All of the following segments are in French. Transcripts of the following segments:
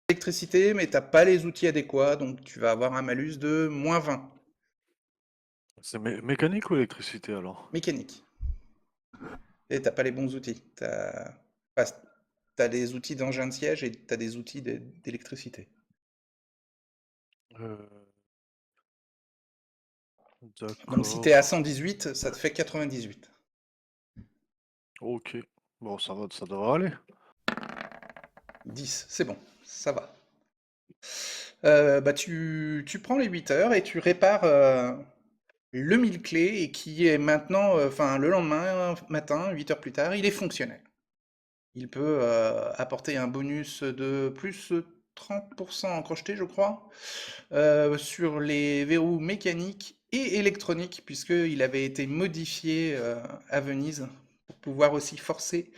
d'électricité, mais t'as pas les outils adéquats, donc tu vas avoir un malus de -20. C'est mécanique ou électricité alors? Mécanique. Et t'as pas les bons outils. Enfin, t'as des outils d'engin de siège et t'as des outils d'électricité. Euh, Donc si t'es à d'accord. 118, ça te fait 98. Ok. Bon, ça devrait aller. 10, c'est bon, ça va. Bah tu prends les 8 heures et tu répares le mille-clés et qui est maintenant, enfin le lendemain matin, 8 heures plus tard, il est fonctionnel. Il peut apporter un bonus de plus 30% en crocheté, je crois, sur les verrous mécaniques et électroniques, puisqu'il avait été modifié à Venise pour pouvoir aussi forcer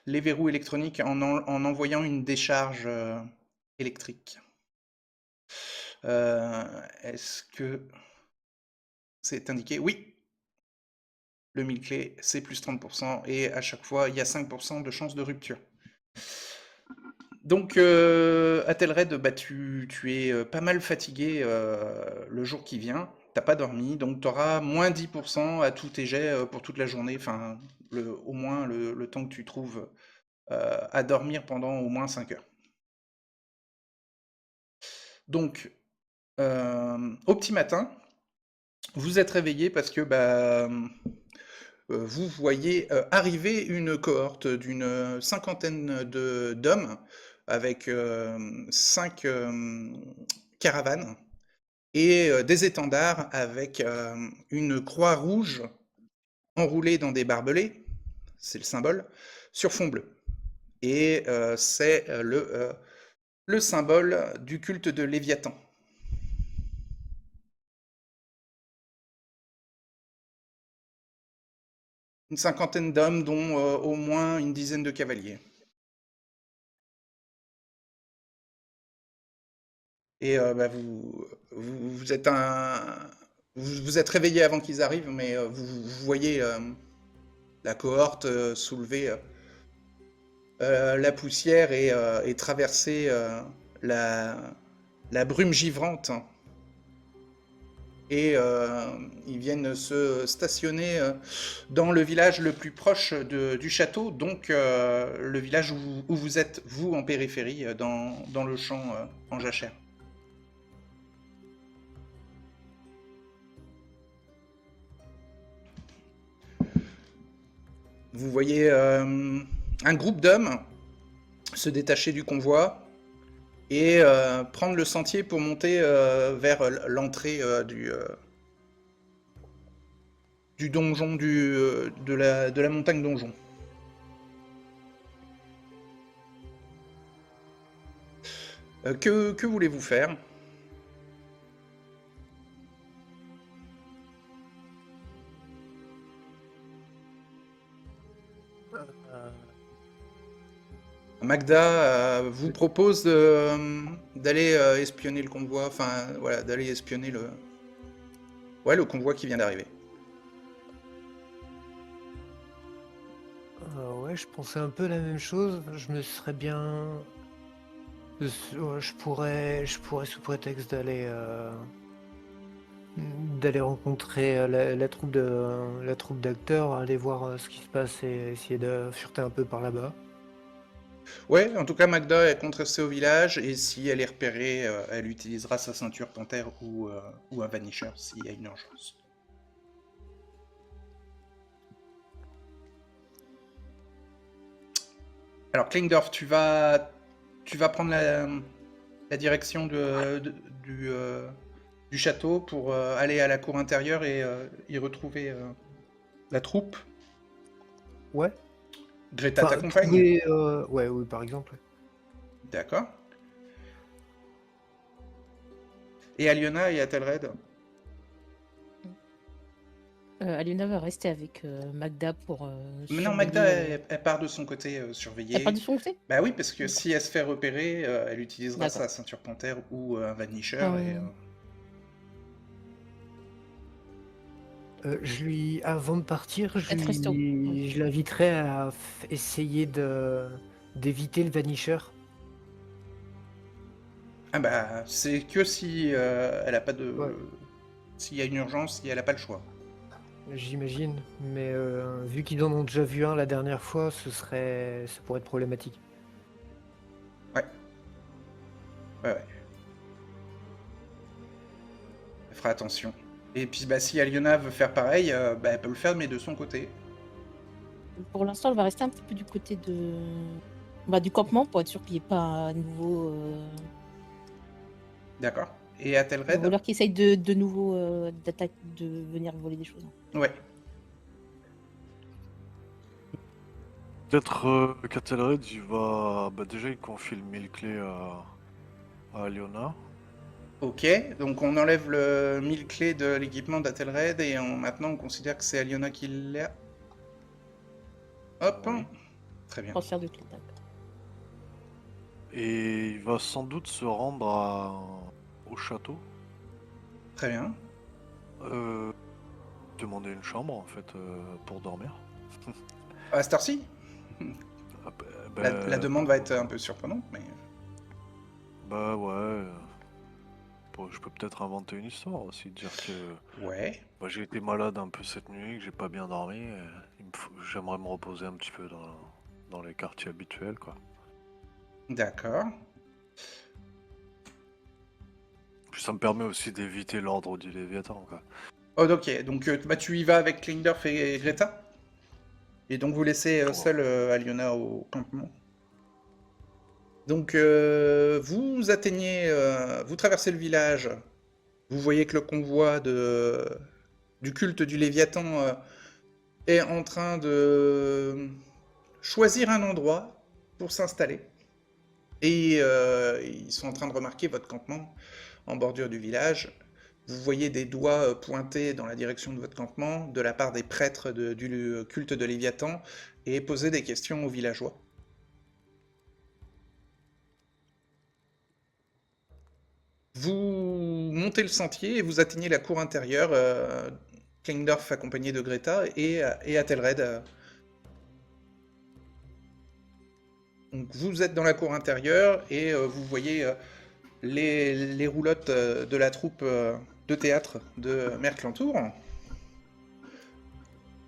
les verrous électroniques en envoyant une décharge électrique. Est-ce que c'est indiqué? Oui, le mille-clés, c'est plus 30%, et à chaque fois, il y a 5% de chance de rupture. Donc, Athelred, bah, tu es pas mal fatigué le jour qui vient. T'as pas dormi, donc tu auras moins 10% à tous tes jets pour toute la journée. Enfin, au moins le temps que tu trouves à dormir pendant au moins 5 heures. Donc, au petit matin, vous êtes réveillé parce que bah, vous voyez arriver une cohorte d'une cinquantaine d'hommes avec 5 caravanes et des étendards avec une croix rouge enroulée dans des barbelés, c'est le symbole, sur fond bleu. Et c'est le symbole du culte de Léviathan. Une cinquantaine d'hommes, dont au moins une dizaine de cavaliers. Et bah, vous êtes vous êtes réveillé avant qu'ils arrivent, mais vous voyez la cohorte soulever la poussière et traverser la, la brume givrante. Et ils viennent se stationner dans le village le plus proche du château, donc le village où vous êtes, vous, en périphérie, dans le champ en jachère. Vous voyez un groupe d'hommes se détacher du convoi et prendre le sentier pour monter vers l'entrée du donjon, de la montagne donjon. Que voulez-vous faire? Euh, Magda vous propose d'aller espionner le convoi, enfin voilà, d'aller espionner ouais, le convoi qui vient d'arriver. Ouais, je pensais un peu la même chose. Je me serais bien. Ouais, je pourrais sous prétexte d'aller rencontrer la troupe d'acteurs, aller voir ce qui se passe et essayer de fureter un peu par là-bas. Ouais, en tout cas, Magda est compte rester au village, et si elle est repérée, elle utilisera sa ceinture panthère ou un vanisher s'il y a une urgence. Alors, Klingdorf, tu vas prendre la direction du château pour aller à la cour intérieure et y retrouver la troupe. Ouais. Greta Enfin, t'accompagne. trouver. Ouais, oui, par exemple. D'accord. Et Aliona et Athelred? Aliona va rester avec Magda pour Mais non, Magda, surveiller. elle part de son côté Elle part surveiller. de son côté? Bah oui, parce que D'accord. si elle se fait repérer, elle utilisera D'accord. sa ceinture panthère ou un vanisher et... Euh, Avant de partir, Peut-être rester au. Oui. je l'inviterai à essayer d'éviter le Vanisher. Ah bah, c'est que si elle a pas de... Ouais. S'il y a une urgence, si elle a pas le choix. J'imagine, mais vu qu'ils en ont déjà vu un la dernière fois, ça pourrait être problématique. Ouais, ouais. Elle fera attention. Et puis, bah, si Aliona veut faire pareil, bah, elle peut le faire, mais de son côté. Pour l'instant, elle va rester un petit peu du côté du campement pour être sûr qu'il n'y ait pas un nouveau D'accord. Et Athelred? voleur qui essaye de nouveau de venir voler des choses. Ouais. Peut-être qu'Athelred, il va. Bah, déjà, il confie le 1000 clés à Aliona. Ok, donc on enlève le 1000 clés de l'équipement d'Athelred et maintenant on considère que c'est Aliona qui l'a. Hop, Oui. très bien. Transfert de clé, d'accord. Et il va sans doute se rendre au château. Très bien. Demander une chambre, en fait, pour dormir. À cette heure-ci, Ah, la demande va être un peu surprenante, mais... Bah ouais. Bon, je peux peut-être inventer une histoire aussi, dire que Ouais, bah, j'ai été malade un peu cette nuit, que j'ai pas bien dormi. J'aimerais me reposer un petit peu dans les quartiers habituels, quoi. d'accord. Puis ça me permet aussi d'éviter l'ordre du Léviathan, quoi. Oh, ok, donc bah, tu y vas avec Klingdorf et Greta? Et donc vous laissez seul Aliona au campement. Donc vous atteignez, vous traversez le village. Vous voyez que le convoi du culte du Léviathan est en train de choisir un endroit pour s'installer. Et ils sont en train de remarquer votre campement en bordure du village. Vous voyez des doigts pointés dans la direction de votre campement de la part des prêtres du culte de Léviathan et poser des questions aux villageois. Vous montez le sentier et vous atteignez la cour intérieure. Klingdorf accompagné de Greta et Athelred. Donc vous êtes dans la cour intérieure et vous voyez les roulottes de la troupe de théâtre de Merclantour.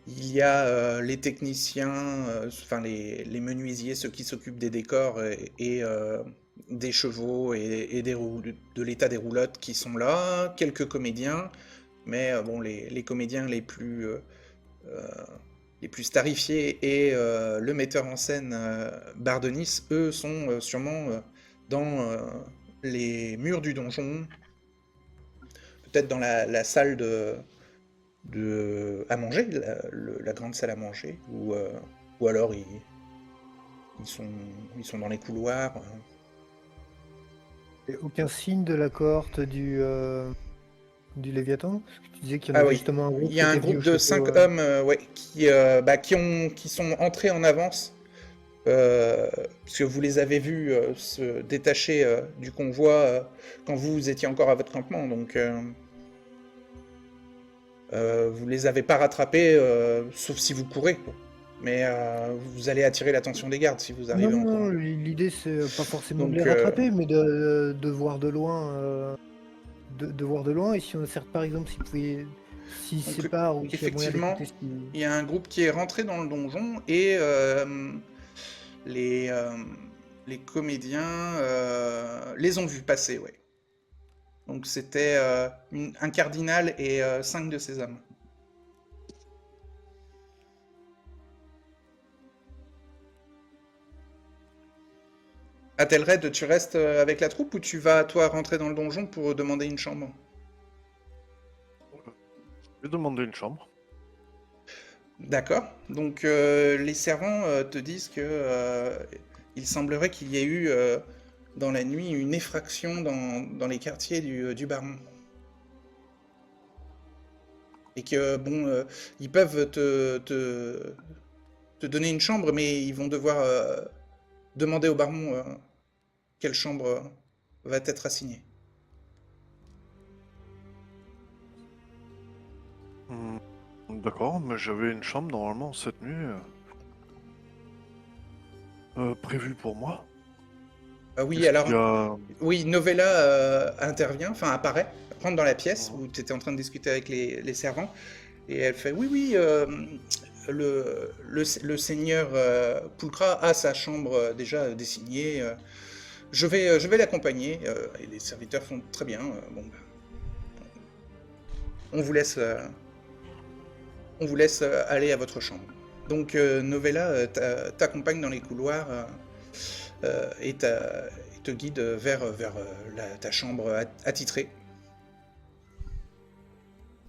Il y a les techniciens, enfin les menuisiers, ceux qui s'occupent des décors et des chevaux et de l'état des roulottes qui sont là, quelques comédiens, mais bon, les comédiens les plus starifiés et le metteur en scène Bardenis, eux, sont sûrement dans les murs du donjon, peut-être dans la salle à manger, la grande salle à manger, ou alors ils sont dans les couloirs. Et aucun signe de la cohorte du Léviathan? Parce que tu disais qu'il y en Ah avait oui, justement un groupe il y qui a un était venu groupe au de château. 5 hommes ouais, qui sont entrés en avance, puisque vous les avez vus se détacher du convoi quand vous étiez encore à votre campement, donc vous les avez pas rattrapés, sauf si vous courez, quoi. Mais vous allez attirer l'attention des gardes si vous Non, arrivez en non, courant. l'idée c'est pas forcément de les Donc, rattraper, mais de voir de loin, de voir de loin. Et si on observe par exemple s'ils se donc, séparent ou s'il y a moyen effectivement, d'écouter ce qu'ils. il y a un groupe qui est rentré dans le donjon et les, euh, les comédiens les ont vus passer, ouais. Donc c'était un cardinal et 5 de ses hommes. Athelred, tu restes avec la troupe ou tu vas, toi, rentrer dans le donjon pour demander une chambre? Je vais demander une chambre. D'accord. Donc les servants te disent que il semblerait qu'il y ait eu dans la nuit une effraction dans les quartiers du Baron. Et que bon, ils peuvent te donner une chambre, mais ils vont devoir demander au Baron quelle chambre va être assignée. D'accord, mais j'avais une chambre normalement cette nuit prévue pour moi. Oui, Est-ce qu'il y alors, a... oui, Novella intervient, enfin apparaît, rentre dans la pièce Mhm. où tu étais en train de discuter avec les servants, et elle fait, oui, oui, le seigneur Pulcra a sa chambre déjà désignée, je vais l'accompagner, et les serviteurs font très bien, bon, bah, on vous laisse, aller à votre chambre. Donc Novella t'accompagne dans les couloirs et te guide vers ta chambre attitrée.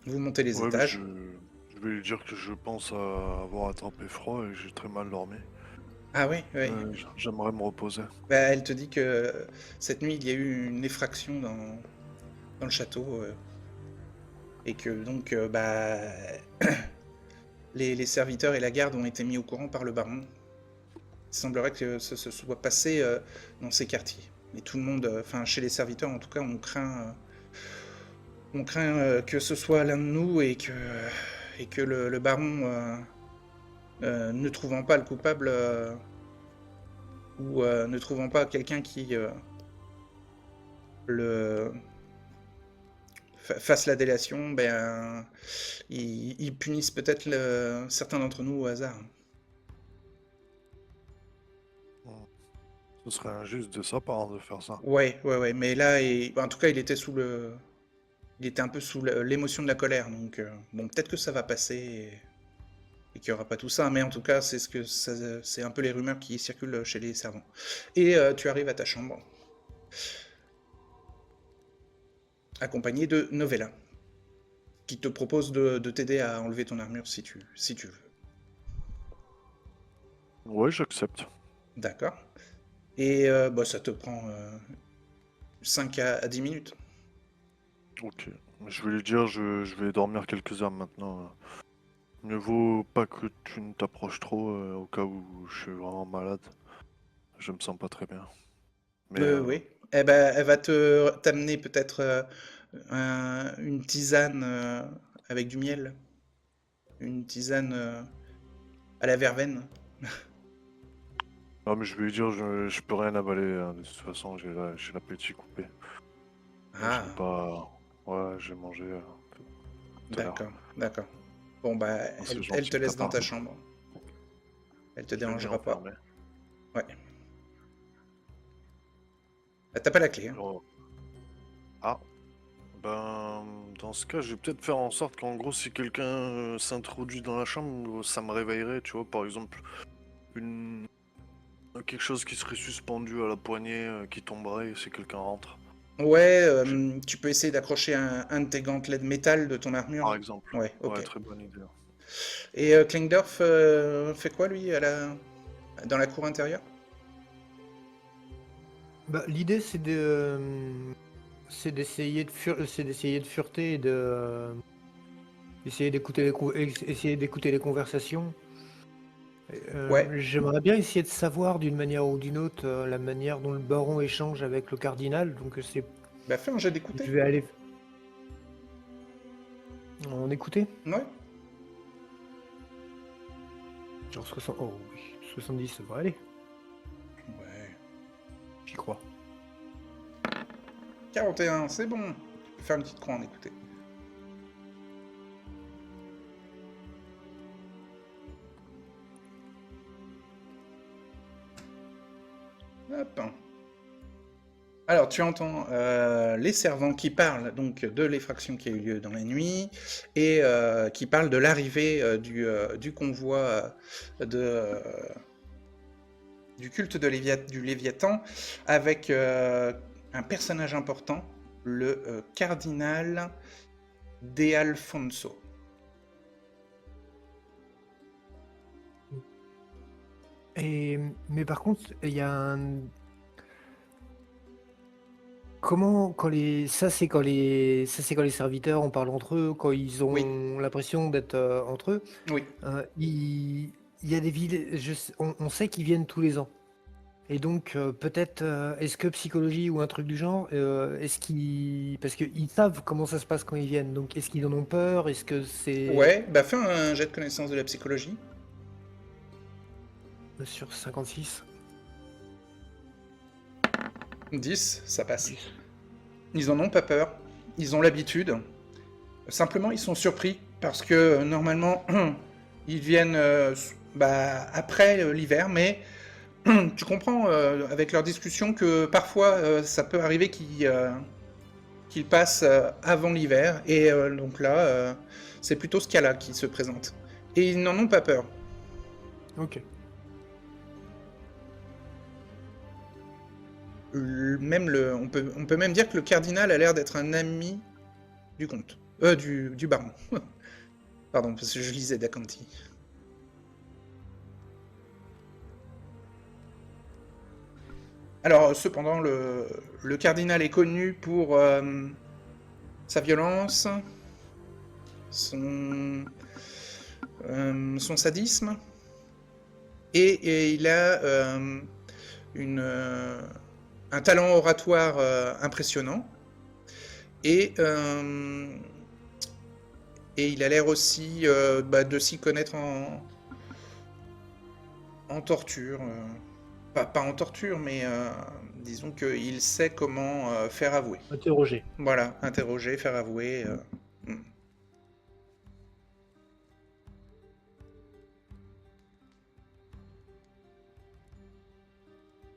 Vous montez les Ouais, mais étages. je vais lui dire que je pense à avoir attrapé froid et j'ai très mal dormi. Ah oui, oui. J'aimerais me reposer. Bah, elle te dit que cette nuit, il y a eu une effraction dans le château et que donc bah, les serviteurs et la garde ont été mis au courant par le baron. Il semblerait que ce se soit passé dans ces quartiers. Et tout le monde, enfin chez les serviteurs en tout cas, on craint que ce soit l'un de nous et que le baron, ne trouvant pas le coupable ou ne trouvant pas quelqu'un qui le fasse la délation, ben ils punissent peut-être certains d'entre nous au hasard. Ce serait injuste de sa part de faire ça. Ouais, ouais, ouais. Mais là, en tout cas, il était il était un peu sous l'émotion de la colère. Donc bon, peut-être que ça va passer et qu'il n'y aura pas tout ça. Mais en tout cas, c'est un peu les rumeurs qui circulent chez les servants. Et tu arrives à ta chambre, accompagné de Novella, qui te propose de t'aider à enlever ton armure si tu veux. Ouais, j'accepte. D'accord. Et bah, ça te prend 5 à 10 minutes. Ok. Je vais lui dire, je vais dormir quelques heures maintenant. Mieux vaut pas que tu ne t'approches trop au cas où je suis vraiment malade. Je me sens pas très bien. Mais Oui. Eh ben, elle va t'amener peut-être une tisane avec du miel. Une tisane à la verveine. non, mais je vais lui dire, je peux rien avaler. Hein. De toute façon, j'ai l'appétit coupé. Je vais Ah, pas. Ouais, j'ai mangé tout à l'heure. d'accord, d'accord. Bon, bah, Oh, c'est elle gentil te de ta laisse dans part. ta chambre. Elle te Je vais m'y dérangera pas. enfermer. Ouais. Ah, t'as pas la clé, hein. Oh. Ah, ben, dans ce cas, je vais peut-être faire en sorte qu'en gros, si quelqu'un s'introduit dans la chambre, ça me réveillerait, tu vois, par exemple, une... quelque chose qui serait suspendu à la poignée, qui tomberait si quelqu'un rentre. Ouais, J'ai- tu peux essayer d'accrocher un de tes gantelets de métal de ton armure. Par exemple. Ouais, Ouais, ok. très bonne idée. Et Klingdorf fait quoi, lui, dans la cour intérieure? Bah, l'idée, c'est d'essayer de fureter et essayer d'écouter essayer d'écouter les conversations. Ouais, J'aimerais bien essayer de savoir d'une manière ou d'une autre la manière dont le baron échange avec le cardinal. Donc bah fais un jet d'écouter. je vais aller en écouter. Ouais. Genre 60. Oh oui, 70, ça va aller. Ouais. J'y crois. 41, c'est bon. Tu peux faire une petite croix en écouter. Hop. Alors, tu entends les servants qui parlent donc de l'effraction qui a eu lieu dans la nuit et qui parlent de l'arrivée du convoi du culte du Léviathan avec un personnage important, le cardinal De Alfonso. Mais par contre, il y a un. Comment, ça c'est quand les serviteurs en parlent entre eux, quand ils Oui, ont l'impression d'être entre eux. oui. Il y a des villes, on sait qu'ils viennent tous les ans. Et donc peut-être, est-ce que psychologie ou un truc du genre, parce qu'ils savent comment ça se passe quand ils viennent. Donc est-ce qu'ils en ont peur? Est-ce que c'est Ouais, bah fais un jet de connaissance de la psychologie. sur 56? 10, ça passe. 10. Ils en ont pas peur, ils ont l'habitude. Simplement, ils sont surpris parce que normalement, ils viennent après l'hiver, mais tu comprends avec leur discussion que parfois ça peut arriver qu'ils passent avant l'hiver, et donc là, c'est plutôt ce cas-là qui se présente. Et ils n'en ont pas peur. Ok. On peut même dire que le cardinal a l'air d'être un ami du comte. Du baron. Pardon, parce que je lisais Dacanti. Alors, cependant, le cardinal est connu pour sa violence, son sadisme, et il a un talent oratoire impressionnant, et il a l'air aussi de s'y connaître en torture. Pas en torture, mais disons qu'il sait comment faire avouer. Interroger. Voilà, interroger, faire avouer.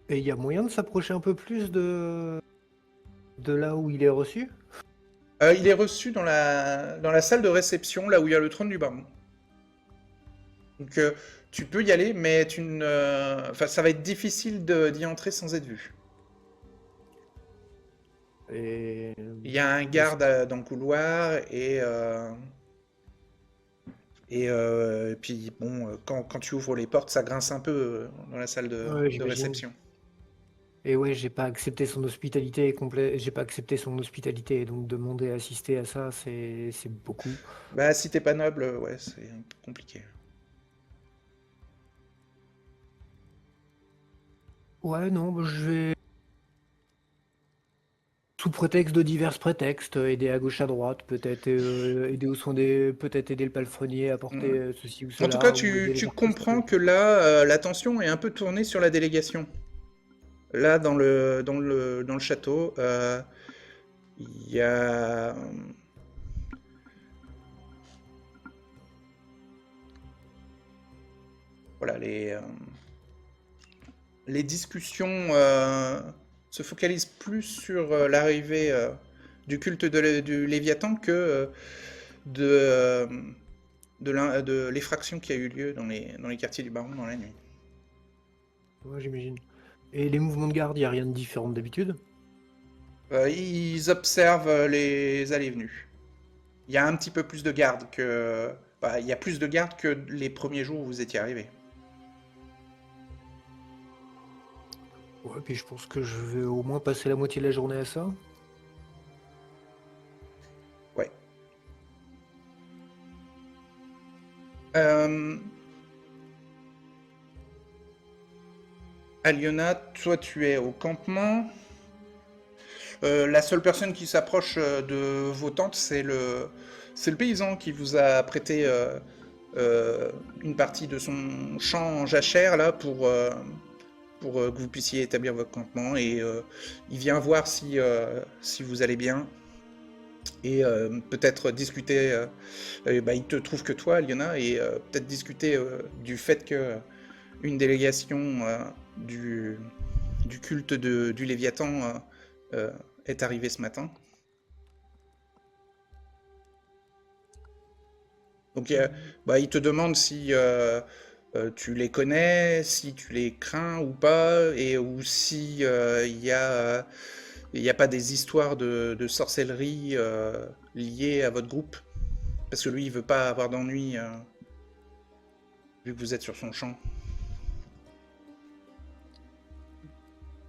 Et il y a moyen de s'approcher un peu plus de là où il est reçu? Il est reçu dans la salle de réception, là où il y a le trône du baron. Donc tu peux y aller, mais ça va être difficile d'y entrer sans être vu. Et Il y a un garde dans le couloir, et puis bon, quand tu ouvres les portes, ça grince un peu dans la salle Ouais, de j'imagine. réception. Et ouais, j'ai pas accepté son hospitalité j'ai pas accepté son hospitalité, donc demander à assister à ça, c'est beaucoup. Bah, si t'es pas noble, ouais, c'est un peu compliqué. Ouais, non, bah, je vais, sous prétexte de divers prétextes, aider à gauche à droite, peut-être aider aux soins peut-être aider le palefrenier à porter ceci ou En cela, tout cas, ou aider les tu artistes. comprends que là, l'attention est un peu tournée sur la délégation. Là, dans le château, il y a... Voilà, les discussions se focalisent plus sur l'arrivée du culte du Léviathan que de l'effraction qui a eu lieu dans les quartiers du baron dans la nuit. Ouais, j'imagine. Et les mouvements de garde, il n'y a rien de différent d'habitude? Ils observent les allées et venues. Il y a un petit peu plus de garde il y a plus de garde que les premiers jours où vous étiez arrivé. Ouais, puis je pense que je vais au moins passer la moitié de la journée à ça. Ouais. Aliona, toi tu es au campement. La seule personne qui s'approche de vos tentes, c'est le paysan qui vous a prêté une partie de son champ en jachère là pour que vous puissiez établir votre campement, et il vient voir si vous allez bien, et peut-être discuter. Il te trouve que toi, Aliona, et peut-être discuter du fait que une délégation du culte du Léviathan est arrivée ce matin. Donc il te demande si tu les connais, si tu les crains ou pas, ou si il y a pas des histoires de sorcellerie liées à votre groupe. Parce que lui, il veut pas avoir d'ennui vu que vous êtes sur son champ.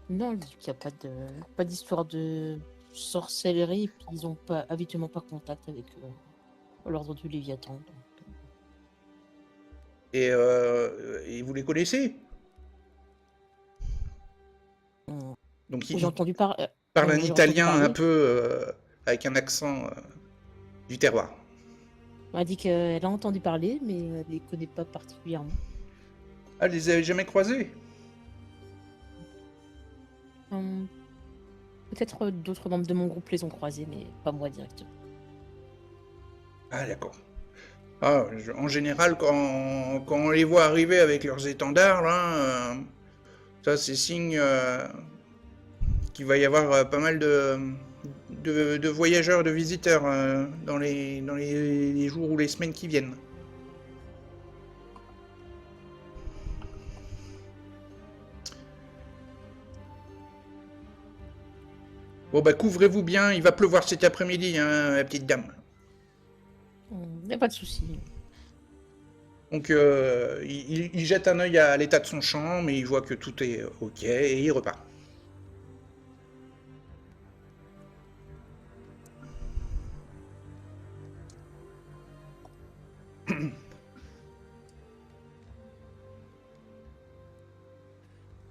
Non, il n'y a pas d'histoire de sorcellerie, et puis ils n'ont habituellement pas contact avec l'ordre du Léviathan. Et vous les connaissez? Donc J'ai entendu parler. parle un j'ai italien entendu un parler. peu avec un accent du terroir. Elle m'a dit qu'elle a entendu parler, mais elle ne les connaît pas particulièrement. Ah, elle les avait jamais croisés? Peut-être d'autres membres de mon groupe les ont croisés, mais pas moi directement. Ah, d'accord. Ah, en général, quand on les voit arriver avec leurs étendards, là, ça c'est signe qu'il va y avoir pas mal de voyageurs, de visiteurs dans les jours ou les semaines qui viennent. Bon bah couvrez-vous bien, il va pleuvoir cet après-midi, hein, la petite dame. Y a pas de souci. Donc il jette un œil à l'état de son champ, mais il voit que tout est ok et il repart.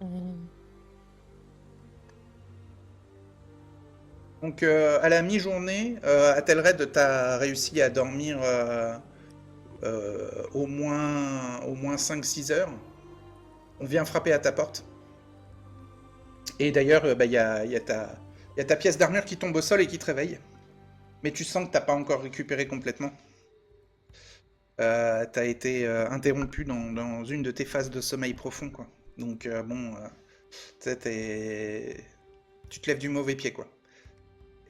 Euh, Donc à la mi-journée, Athelred, t'as réussi à dormir au moins 5-6 heures. On vient frapper à ta porte. Et d'ailleurs, il y a ta pièce d'armure qui tombe au sol et qui te réveille. Mais tu sens que t'as pas encore récupéré complètement. T'as été interrompu dans une de tes phases de sommeil profond, quoi. Donc tu te lèves du mauvais pied, quoi.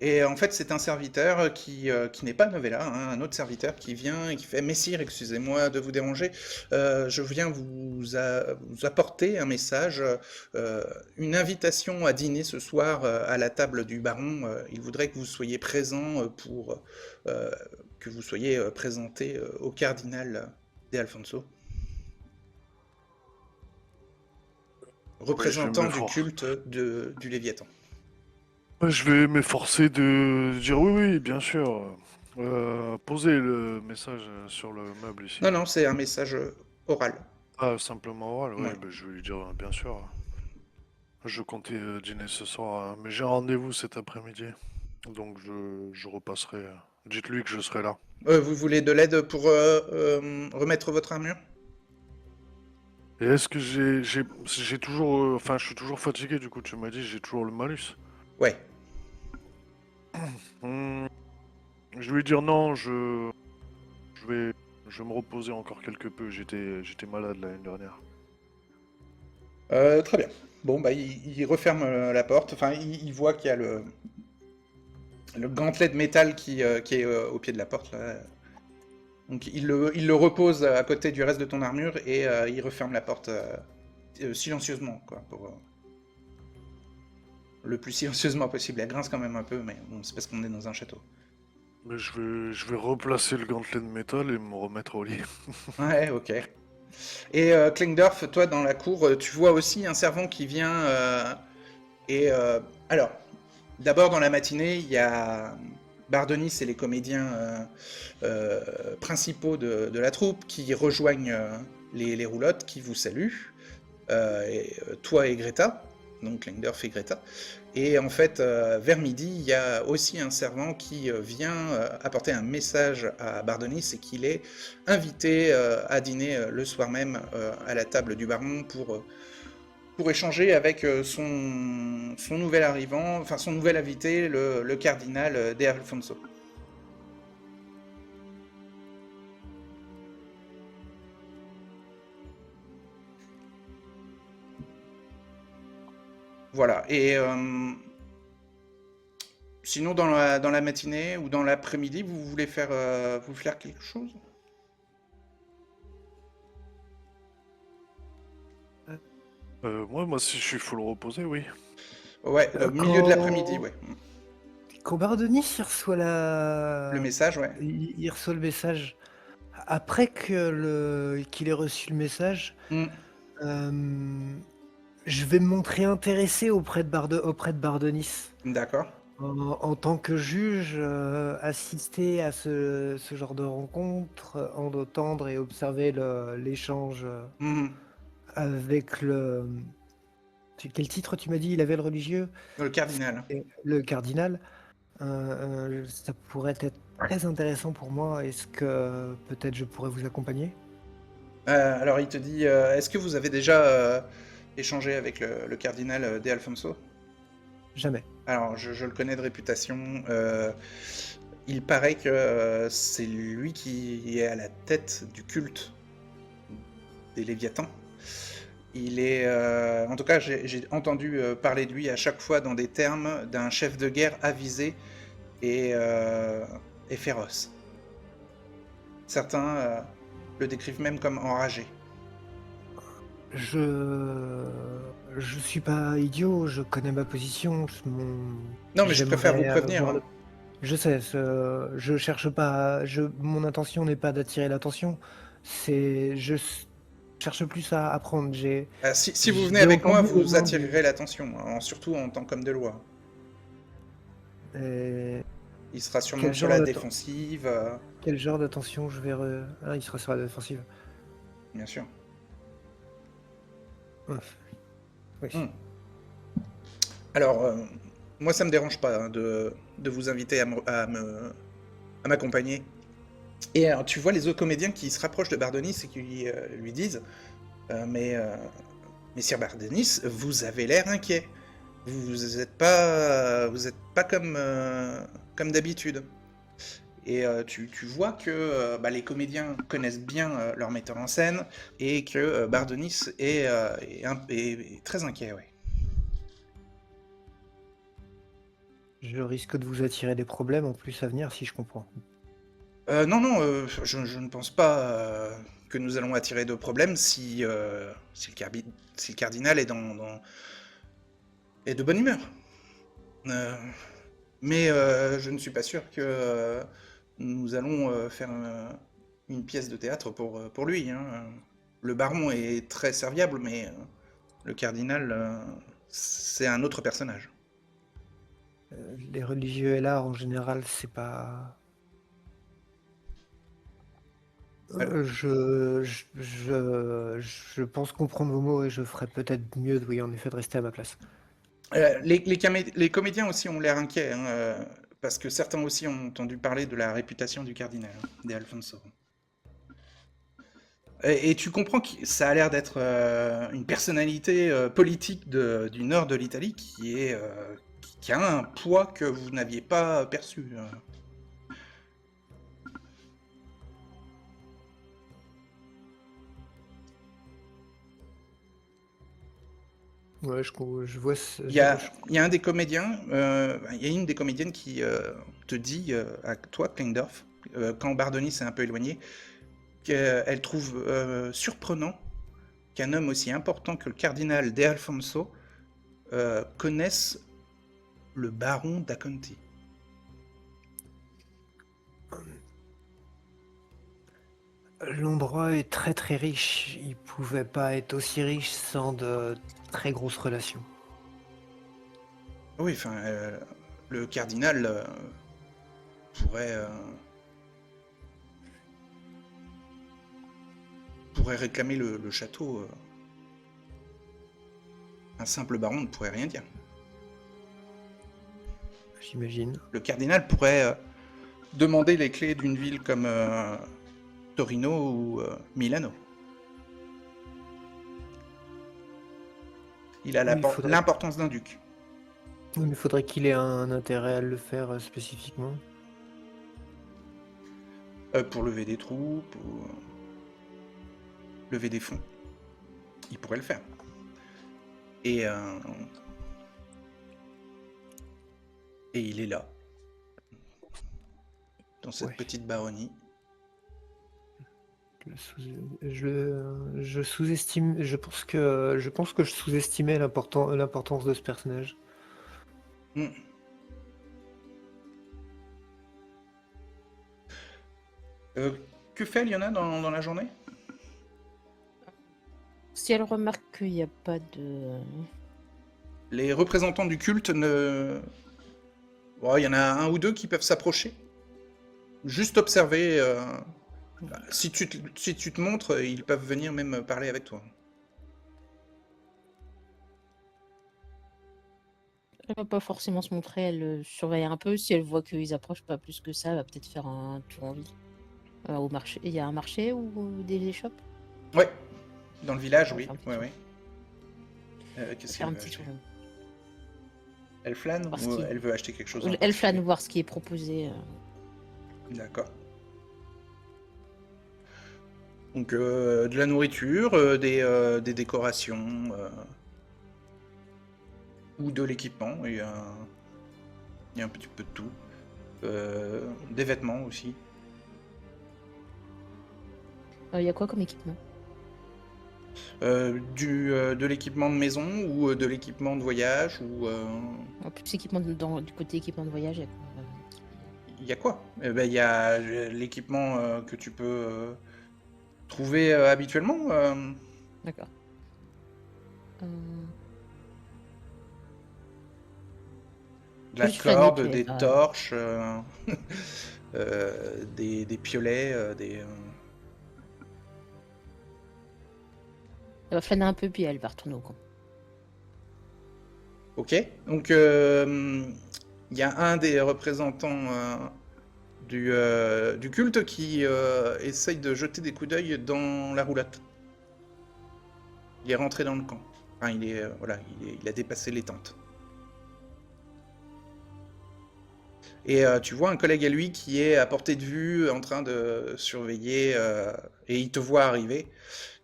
Et en fait, c'est un serviteur qui n'est pas Novella, hein, un autre serviteur qui vient et qui fait « Messire, excusez-moi de vous déranger, je viens vous apporter un message, une invitation à dîner ce soir à la table du baron. Il voudrait que vous soyez présent pour que vous soyez présenté au cardinal de Alfonso, représentant du culte du Léviathan. » Je vais m'efforcer de dire oui, oui, bien sûr. Posez le message sur le meuble ici. Non, c'est un message oral. Ah, simplement oral, oui, Ouais. je vais lui dire bien sûr. Je comptais dîner ce soir, mais j'ai un rendez-vous cet après-midi. Donc je repasserai. Dites-lui que je serai là. Vous voulez de l'aide pour remettre votre armure? Et est-ce que j'ai toujours. Enfin, je suis toujours fatigué, du coup, tu m'as dit, j'ai toujours le malus. Ouais. Je vais lui dire non, je vais me reposer encore quelque peu. J'étais malade l'année dernière. Très bien. Bon, bah, il referme la porte. Enfin, il voit qu'il y a le gantelet de métal qui est au pied de la porte, là. Donc, il le repose à côté du reste de ton armure et il referme la porte silencieusement, quoi, pour le plus silencieusement possible. Elle grince quand même un peu, mais bon, c'est parce qu'on est dans un château. Mais je vais replacer le gantelet de métal et me remettre au lit. Ouais, ok. Et Klingdorf, toi, dans la cour, tu vois aussi un servant qui vient alors, d'abord, dans la matinée, il y a Bardonis et les comédiens principaux de la troupe qui rejoignent les roulottes, qui vous saluent. Toi et Greta, donc Klingdorf et Greta. Et en fait, vers midi, il y a aussi un servant qui vient apporter un message à Bardonis et qu'il est invité à dîner le soir même à la table du baron pour échanger avec son nouvel arrivant, enfin son nouvel invité, le cardinal De Alfonso. Voilà, et sinon dans la matinée ou dans l'après-midi, vous voulez faire quelque chose? Moi, si je suis full reposé, oui. Ouais, milieu de l'après-midi, ouais. Quand Bardonis il reçoit Le message, ouais. il reçoit le message, après qu'il ait reçu le message, je vais me montrer intéressé auprès de Bardonis. D'accord. En tant que juge, assister à ce genre de rencontre, entendre et observer l'échange avec le... Quel titre tu m'as dit? Il avait le religieux? Le cardinal. Le cardinal. Ça pourrait être très intéressant pour moi. Est-ce que peut-être je pourrais vous accompagner? Alors il te dit, est-ce que vous avez déjà échangé avec le cardinal De Alfonso? Jamais. Alors, je le connais de réputation. Il paraît que c'est lui qui est à la tête du culte des Léviathans. Il est, en tout cas, j'ai entendu parler de lui à chaque fois dans des termes d'un chef de guerre avisé et féroce. Certains le décrivent même comme enragé. Je suis pas idiot, je connais ma position. Non, mais je préfère vous J'aimerais prévenir. voir Hein. Je sais, je cherche pas. Mon intention n'est pas d'attirer l'attention. Je cherche plus à apprendre. Si vous venez avec moi, vous attirerez l'attention, hein, surtout en tant qu'homme de loi. Et Il sera sûrement quel sur genre la d'atten- défensive, quel genre d'attention je vais. Ah, il sera sur la défensive. bien sûr. Oui. Alors, moi, ça me dérange pas hein, de vous inviter à m'accompagner. Et alors, tu vois les autres comédiens qui se rapprochent de Bardonis et qui lui disent mais Sir Bardonis, vous avez l'air inquiet. Vous êtes pas comme d'habitude. Et tu vois que les comédiens connaissent bien leur metteur en scène et que Bardonis est très inquiet, ouais. Je risque de vous attirer des problèmes en plus à venir si je comprends. Non, je ne pense pas que nous allons attirer de problèmes si le cardinal est est de bonne humeur. Mais je ne suis pas sûr que nous allons faire une pièce de théâtre pour lui. Hein. Le baron est très serviable, mais le cardinal, c'est un autre personnage. Les religieux et l'art en général, c'est pas. Je pense comprendre vos mots et je ferais peut-être mieux, oui, en effet, de rester à ma place. Les comédiens aussi ont l'air inquiets, hein, parce que certains aussi ont entendu parler de la réputation du cardinal, hein, des Alfonso. Et tu comprends que ça a l'air d'être une personnalité politique du nord de l'Italie qui a un poids que vous n'aviez pas perçu. Ouais, je vois. Il y a un des comédiens, il y a une des comédiennes qui te dit à toi, Kleindorf, quand Bardonis s'est un peu éloigné, qu'elle trouve surprenant qu'un homme aussi important que le cardinal De Alfonso connaisse le baron d'Aconti. L'endroit est très très riche. Il pouvait pas être aussi riche sans de très grosses relations. Oui, enfin, le cardinal pourrait réclamer le château. Un simple baron ne pourrait rien dire. J'imagine. Le cardinal pourrait demander les clés d'une ville comme Torino ou Milano. Il a l'importance d'un duc. Oui, mais il faudrait qu'il ait un intérêt à le faire spécifiquement. Pour lever des troupes, pour lever des fonds. Il pourrait le faire. Et il est là. Dans cette petite baronnie. Je sous-estime. Je pense que je sous-estimais l'importance de ce personnage. Que fait Liona dans la journée? Si elle remarque qu'il n'y a pas de... Les représentants du culte ne... Bon, il y en a un ou deux qui peuvent s'approcher. Juste observer. Si tu te montres, ils peuvent venir même parler avec toi. Elle va pas forcément se montrer, elle surveille un peu. Si elle voit qu'ils approchent pas plus que ça, elle va peut-être faire un tour en ville. Au marché. Il y a un marché ou des échoppes? Ouais, dans le village, On va oui. faire un petit Ouais, tour. ouais. Qu'est-ce Faire un qu'elle petit veut tour. Elle flâne Parce ou qu'il- elle veut acheter quelque chose en Elle flâne particulier? voir ce qui est proposé. D'accord. Donc de la nourriture, des décorations ou de l'équipement. Il y a un petit peu de tout. Des vêtements aussi. Il y a quoi comme équipement? De l'équipement de maison ou de l'équipement de voyage ou En plus, équipement du côté équipement de voyage, il y a quoi il y a quoi? Eh ben, il y a l'équipement que tu peux trouver habituellement. D'accord. Euh, De la Juste flâner, corde, puis des pas- torches, des piolets, Elle va flâner un peu, puis elle va retourner au camp. Ok. Donc il y a un des représentants du culte qui essaye de jeter des coups d'œil dans la roulotte. Il est rentré dans le camp. Enfin, voilà, il a dépassé les tentes. Et tu vois un collègue à lui qui est à portée de vue, en train de surveiller, et il te voit arriver.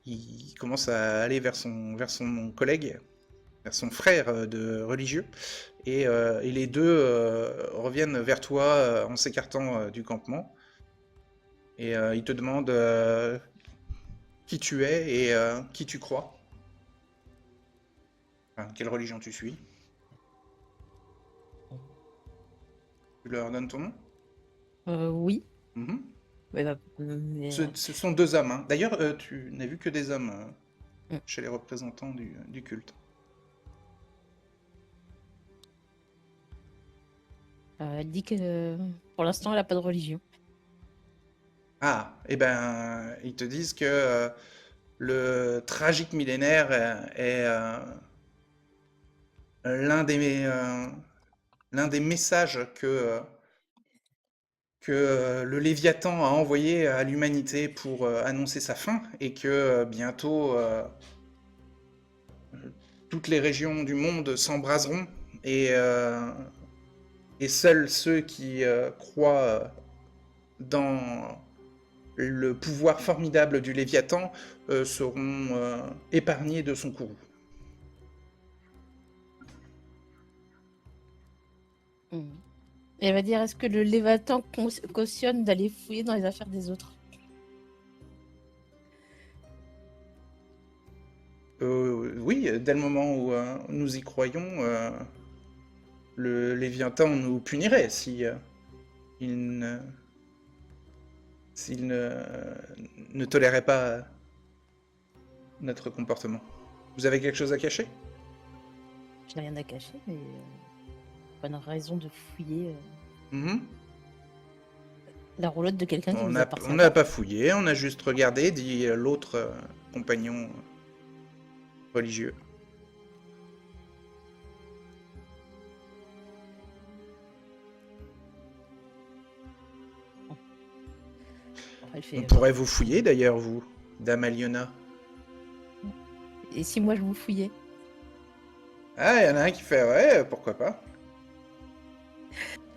Il commence à aller vers son collègue, vers son frère de religieux, et les deux reviennent vers toi en s'écartant du campement. Et il te demande qui tu es et qui tu crois. Enfin, quelle religion tu suis. Tu leur donnes ton nom? Oui. Mhm. Mais mais, Ce sont deux hommes. Hein. D'ailleurs, tu n'as vu que des hommes Mm. chez les représentants du culte. elle dit que pour l'instant, elle n'a pas de religion. Ah, eh ben, ils te disent que le tragique millénaire est l'un des messages que le Léviathan a envoyé à l'humanité pour annoncer sa fin, et que bientôt toutes les régions du monde s'embraseront, et seuls ceux qui croient dans le pouvoir formidable du Léviathan seront épargnés de son courroux. Mm. Et elle va dire, est-ce que le Léviathan cautionne d'aller fouiller dans les affaires des autres? Oui, dès le moment où nous y croyons, le Léviathan nous punirait si il ne, s'il ne tolérait pas notre comportement. Vous avez quelque chose à cacher? Je n'ai rien à cacher, mais pas de raison de fouiller Mhm. la roulotte de quelqu'un qui On nous appartient n'a pas. pas fouillé, on a juste regardé, dit l'autre compagnon religieux. Elle On fait, pourrait vous fouiller d'ailleurs, vous, Dame Aliona. et si moi je vous fouillais? Ah, il y en a un qui fait ouais, pourquoi pas.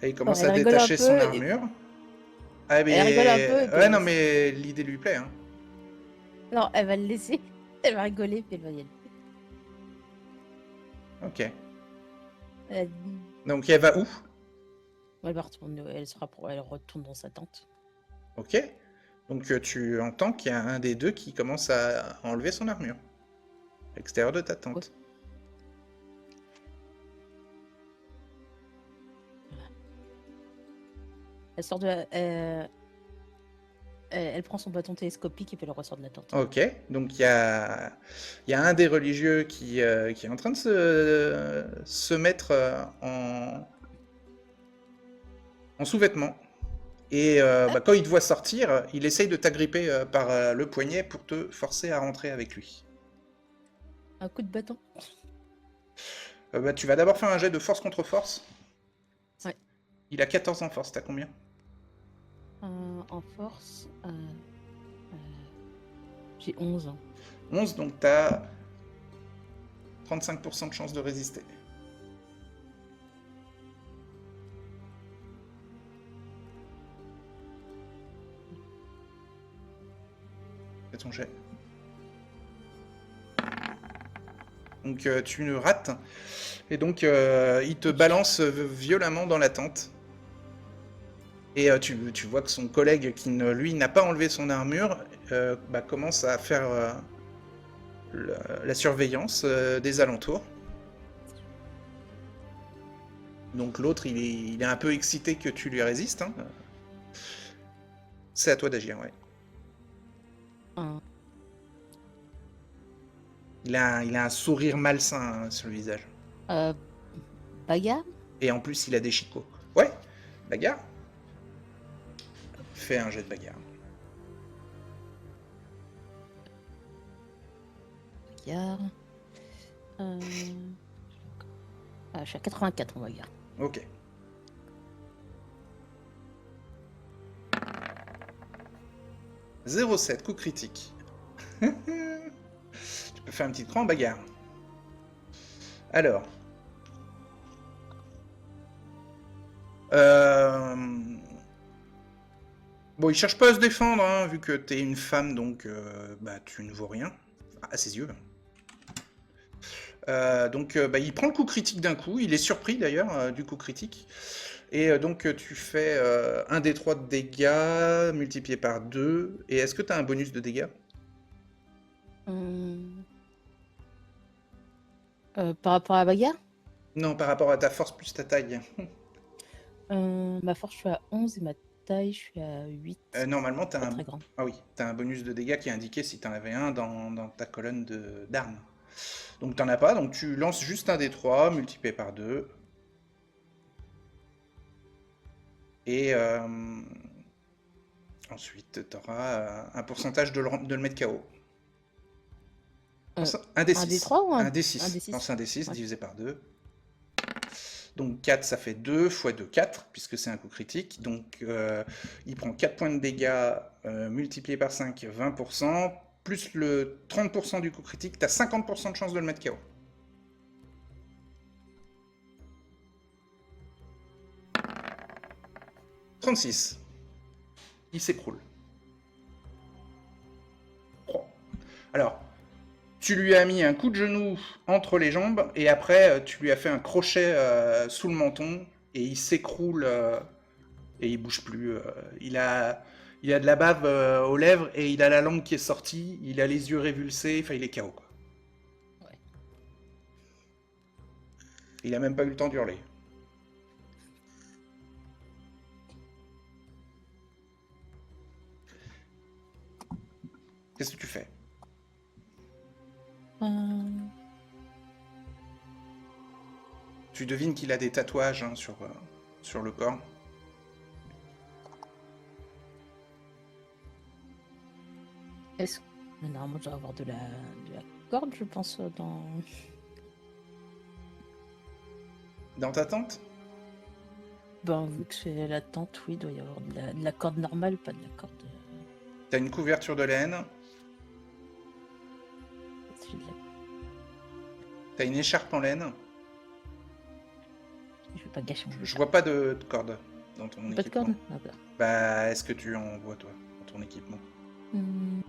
Et il commence Elle à rigole un détacher son peu, armure. Ah, Elle rigole un peu, et puis ouais, elle non, laisse. mais l'idée lui plaît, hein. Non, elle va le laisser. Elle va rigoler, puis elle va y aller. Ok. Elle, Donc elle va où? elle va retourner, elle retourne dans sa tente. Ok. Donc tu entends qu'il y a un des deux qui commence à enlever son armure. À l'extérieur de ta tente. Elle sort elle prend son bâton télescopique et puis elle ressort de la tente. Ok. Donc il y a un des religieux qui est en train de se mettre en sous-vêtements. Et quand il te voit sortir, il essaye de t'agripper par le poignet pour te forcer à rentrer avec lui. Un coup de bâton. Tu vas d'abord faire un jet de force contre force. Ouais. Il a 14 en force, t'as combien? En force, j'ai 11. 11, donc t'as 35% de chance de résister. ton jet. Donc tu ne rates. Et donc il te balance violemment dans la tente. Et tu vois que son collègue, qui lui n'a pas enlevé son armure, commence à faire la surveillance des alentours. Donc l'autre, il est un peu excité que tu lui résistes. Hein. C'est à toi d'agir, ouais. Un- Il a un sourire malsain sur le visage. Bagarre? Et en plus, il a des chicots. Ouais, bagarre. Fais un jet de bagarre. Bagarre. Je suis à 84 en bagarre. Ok. « 0,7, coup critique. » Tu peux faire un petit cran en bagarre. Alors. Bon, il cherche pas à se défendre, hein, vu que t'es une femme, donc tu ne vaux rien. À ses yeux. Il prend le coup critique d'un coup. Il est surpris d'ailleurs du coup critique. Et donc tu fais 1d3 de dégâts multiplié par 2. Et est-ce que tu as un bonus de dégâts? Par rapport à la bagarre? Non, par rapport à ta force plus ta taille. Ma force, je suis à 11 et ma taille, je suis à 8. Normalement, tu as Pas un... très grand. Ah oui, t'as un bonus de dégâts qui est indiqué si tu en avais un dans ta colonne d'armes. Donc t'en as pas, donc tu lances juste un d3 multiplié par 2. Et ensuite, tu auras un pourcentage de le mettre KO. Un D6. Un D3 ou un D6. un D6? Lance un D6 Ouais. divisé par 2. Donc 4, ça fait 2 x 2, 4, puisque c'est un coup critique. Donc il prend 4 points de dégâts multiplié par 5, 20%. Plus le 30% du coup critique, tu as 50% de chance de le mettre KO. « 36. Il s'écroule. Oh. Alors, tu lui as mis un coup de genou entre les jambes et après tu lui as fait un crochet sous le menton et il s'écroule et il bouge plus. Il a de la bave aux lèvres et il a la langue qui est sortie, il a les yeux révulsés, enfin il est KO quoi. Ouais. Il a même pas eu le temps d'hurler. Qu'est-ce que tu fais? Tu devines qu'il a des tatouages hein, sur le corps. Est-ce que normalement je dois avoir de la corde, je pense, dans. Dans ta tente? Ben, vu que c'est la tente, oui, il doit y avoir de la corde normale, pas de la corde. T'as une couverture de laine. C'est de la- T'as une écharpe en laine. Je vais pas gâcher mon Je vois pas de corde dans ton Pas de équipement. corde? D'accord. Bah, est-ce que tu en vois, toi, dans ton équipement? Hmm,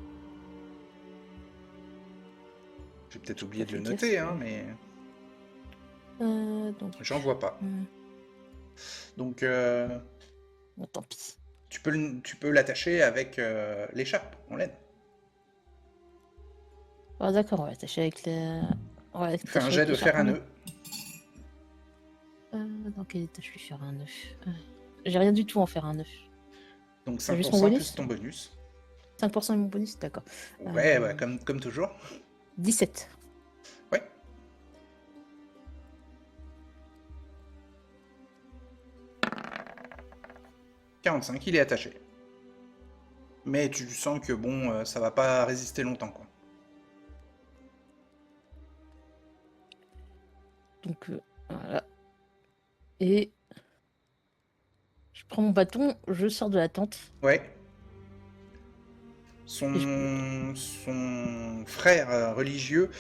J'ai peut-être oublié de fait le gaffe, noter, hein, mais donc. j'en vois pas. Donc, Bon, tant pis. tu peux l'attacher avec l'écharpe en laine. Ah, d'accord, on va attacher avec la. Ouais, Fais un jet de faire un nœud. Dans quel état je vais faire un nœud? J'ai rien du tout en faire un nœud. Donc T'as juste 5% mon bonus plus ton bonus. 5% de mon bonus, d'accord. Ouais, comme toujours. 17. Ouais. « 45, il est attaché. Mais tu sens que bon, ça va pas résister longtemps, quoi. Donc, voilà. Et je prends mon bâton, je sors de la tente. Ouais. Son frère religieux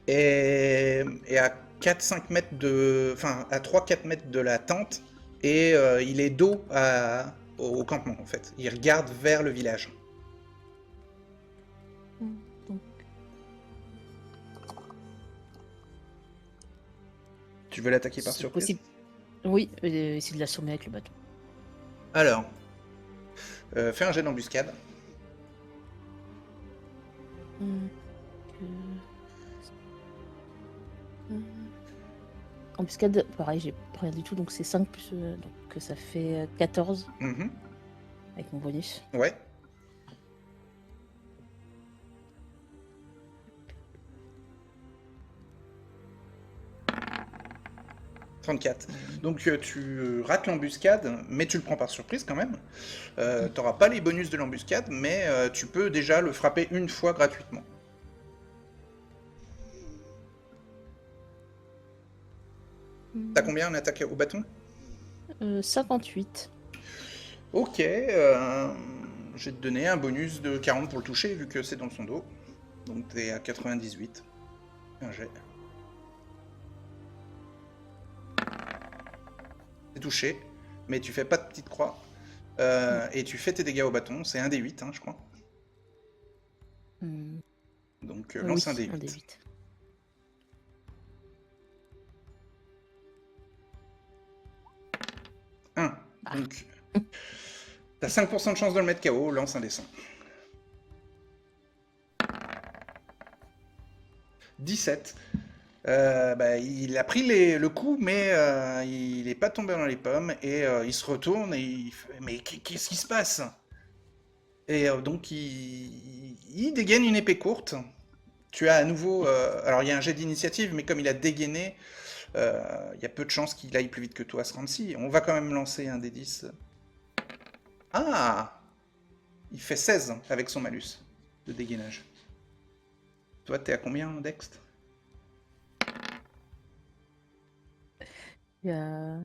est à 4-5 mètres de... Enfin, à 3-4 mètres de la tente, et il est dos au campement, en fait. Il regarde vers le village. Je Tu veux l'attaquer par C'est surprise? possible. Oui, essayer de l'assommer avec le bâton. Alors, fais un jet d'embuscade. Hum, Embuscade, pareil, j'ai rien du tout, donc c'est 5 plus. Donc ça fait 14 Mhm. avec mon bonus. Ouais. « 34. Donc tu rates l'embuscade, mais tu le prends par surprise quand même. T'auras pas les bonus de l'embuscade, mais tu peux déjà le frapper une fois gratuitement. T'as combien en attaque au bâton? 58. Ok, je vais te donner un bonus de 40 pour le toucher, vu que c'est dans son dos. Donc t'es à 98. Un jet. C'est touché, mais tu fais pas de petite croix. Et tu fais tes dégâts au bâton, c'est un D8, hein, je crois. Hum, Donc oui, lance un un D8. D8. Un. Ah. Donc, t'as 5% de chance de le mettre KO, lance un D100. 17. Il a pris le coup, mais il n'est pas tombé dans les pommes, et il se retourne, et il fait « Mais qu'est-ce qui se passe ?» Et donc, il dégaine une épée courte. Tu as à nouveau... alors, il y a un jet d'initiative, mais comme il a dégainé, il y a peu de chances qu'il aille plus vite que toi à ce round-ci. On va quand même lancer un D10. Ah! Il fait 16 avec son malus de dégainage. Toi, t'es à combien, Dext? Il y a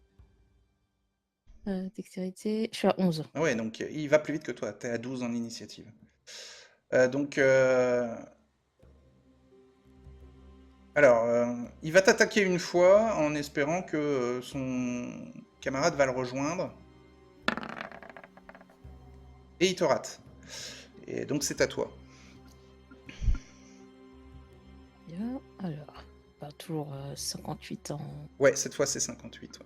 dextérité. Je suis à 11. Ah ouais, donc il va plus vite que toi. T'es à 12 en initiative. Donc... Alors, il va t'attaquer une fois en espérant que son camarade va le rejoindre. Et il te rate. Et donc c'est à toi. Alors, toujours 58 ans. Ouais, cette fois c'est 58. Ouais.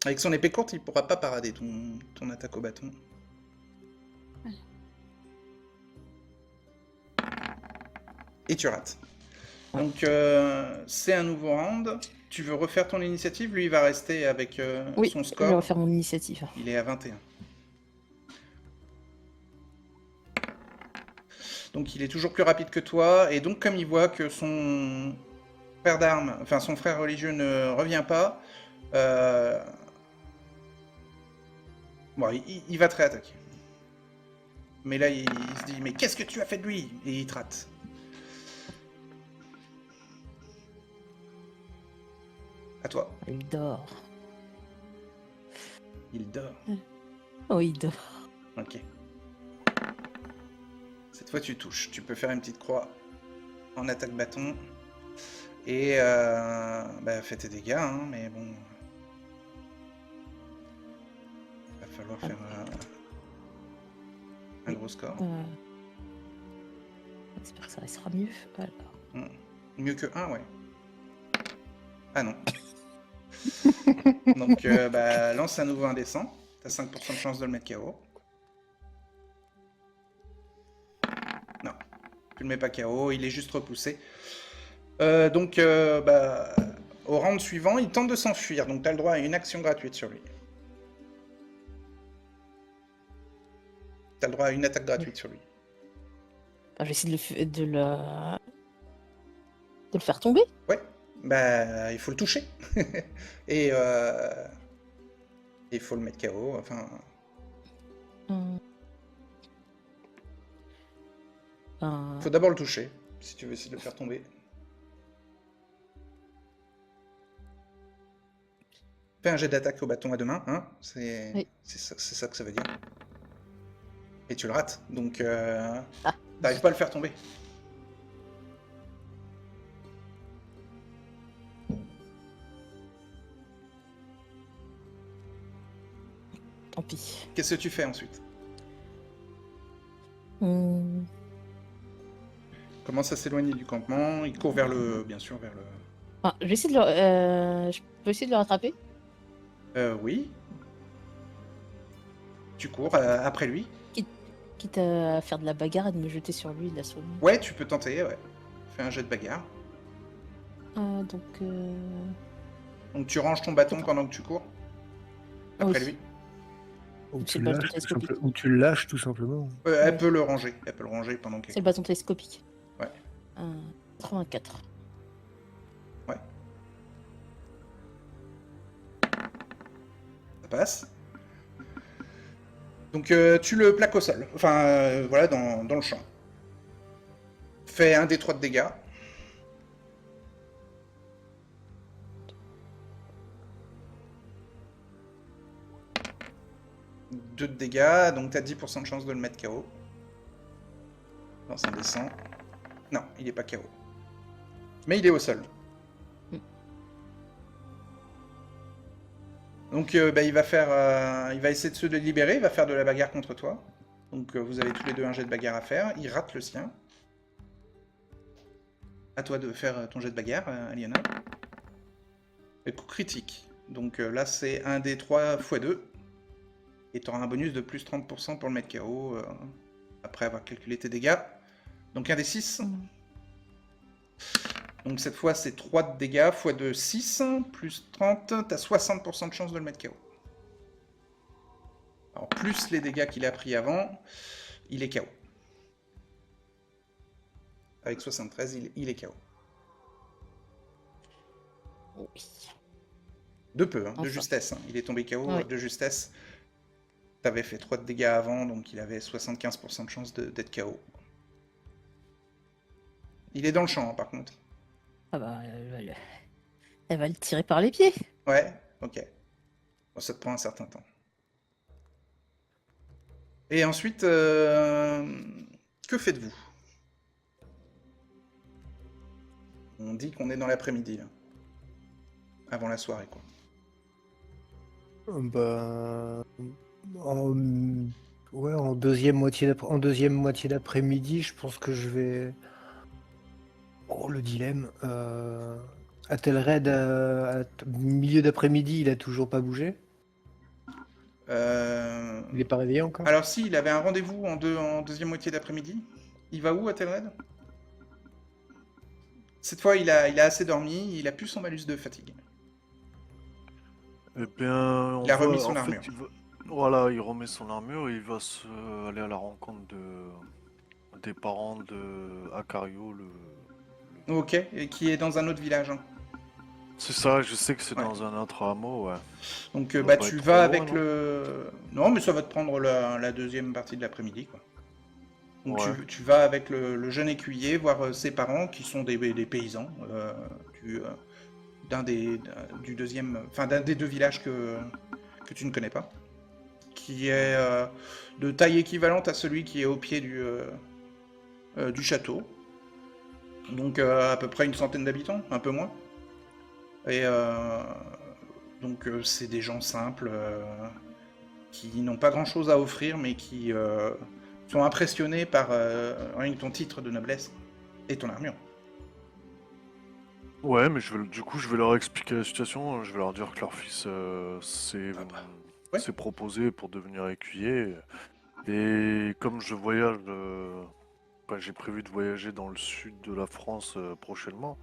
Avec son épée courte, il pourra pas parader ton attaque au bâton. Ouais. Et tu rates. Donc c'est un nouveau round. Tu veux refaire ton initiative? Lui, il va rester avec Oui, son je vais score. refaire mon initiative. Il est à 21. Donc il est toujours plus rapide que toi, et donc comme il voit que son frère d'armes, enfin son frère religieux ne revient pas, bon, il va te réattaquer. Mais là, il se dit, mais qu'est-ce que tu as fait de lui? Et il te rate. À toi. Il dort. Il dort. Oh, il dort. Ok. Cette fois, tu touches. Tu peux faire une petite croix en attaque bâton. Et fais tes dégâts, hein, mais bon. Il va falloir faire un gros score. J'espère que ça sera mieux. Alors. Mieux que 1, ouais. Ah non. Donc, lance à nouveau un D100. T'as 5% de chance de le mettre KO. Non. Tu le mets pas KO, il est juste repoussé. Au round suivant, il tente de s'enfuir. Donc, t'as le droit à une action gratuite sur lui. T'as le droit à une attaque gratuite sur lui. Je vais essayer de le faire tomber. Ouais. Il faut le toucher. Et il faut le mettre KO. Enfin. Faut d'abord le toucher, si tu veux essayer de le faire tomber. Fais un jet d'attaque au bâton à deux mains, hein. C'est ça que ça veut dire. Et tu le rates, donc t'arrives pas à le faire tomber. Tant pis. Qu'est-ce que tu fais ensuite? Commence à s'éloigner du campement, il court bien sûr vers Enfin, je vais essayer de je peux essayer de le rattraper. Oui. Tu cours après lui. Quitte à faire de la bagarre et de me jeter sur lui, de l'assommer. Ouais, tu peux tenter, ouais. Fais un jet de bagarre. Donc, Donc tu ranges ton bâton C'est pas- pendant que tu cours. Après oui. lui. Ou C'est tu le le bâton lâches, télescopique. ou tu le lâches tout simplement. Elle Ouais. peut le ranger. Elle peut le ranger pendant qu'elle C'est le court. bâton télescopique. Ouais. 84. Ouais. Ça passe. Donc tu le plaques au sol. Enfin, voilà, dans le champ. Fais un des 3 de dégâts. Deux de dégâts, donc t'as 10% de chance de le mettre KO. Non, ça descend. Non, il est pas KO. Mais il est au sol. Donc bah, il va essayer de se libérer, il va faire de la bagarre contre toi. Donc vous avez tous les deux un jet de bagarre à faire. Il rate le sien. À toi de faire ton jet de bagarre, Aliana. Le coup critique. Donc là c'est 1 des 3 x 2. Et tu auras un bonus de plus 30% pour le mettre KO après avoir calculé tes dégâts. Donc 1 des 6. Donc cette fois c'est 3 de dégâts x 2, 6. Plus 30, t'as 60% de chance de le mettre KO. Alors plus les dégâts qu'il a pris avant, il est KO. Avec 73, il est KO. Oui. De peu, hein, de Enfin. justesse. Hein. Il est tombé KO Ouais. de justesse. T'avais fait 3 de dégâts avant, donc il avait 75% de chance d'être KO. Il est dans le champ, hein, par contre. Ah bah, elle va le tirer par les pieds. Ouais, ok. Bon, ça te prend un certain temps. Et ensuite, que faites-vous? On dit qu'on est dans l'après-midi, là. Avant la soirée, quoi. Bah, en deuxième moitié d'après-midi, je pense que je vais. Oh, le dilemme. Athelred, milieu d'après-midi, il a toujours pas bougé. Il est pas réveillé encore. Alors si, il avait un rendez-vous en deuxième moitié d'après-midi. Il va où, à Telred? Cette fois, il a assez dormi, il a plus son malus de fatigue. Eh bien, Il a remis son en fait, armure. voilà, il remet son armure et il va aller à la rencontre des parents de Akario. Ok, et qui est dans un autre village. Hein. C'est ça, je sais que c'est Ouais. dans un autre hameau, ouais. Donc Ça bah doit pas tu être vas trop loin, avec non le... Non, mais ça va te prendre la deuxième partie de l'après-midi, quoi. Donc Ouais. tu vas avec le jeune écuyer voir ses parents qui sont des paysans du deuxième, enfin d'un des deux villages que tu ne connais pas, qui est de taille équivalente à celui qui est au pied du château. Donc à peu près une centaine d'habitants, un peu moins. Et donc c'est des gens simples qui n'ont pas grand-chose à offrir, mais qui sont impressionnés par rien que ton titre de noblesse et ton armure. Ouais, mais du coup, je vais leur expliquer la situation. Je vais leur dire que leur fils Ouais. s'est proposé pour devenir écuyer. Et comme je voyage, j'ai prévu de voyager dans le sud de la France prochainement,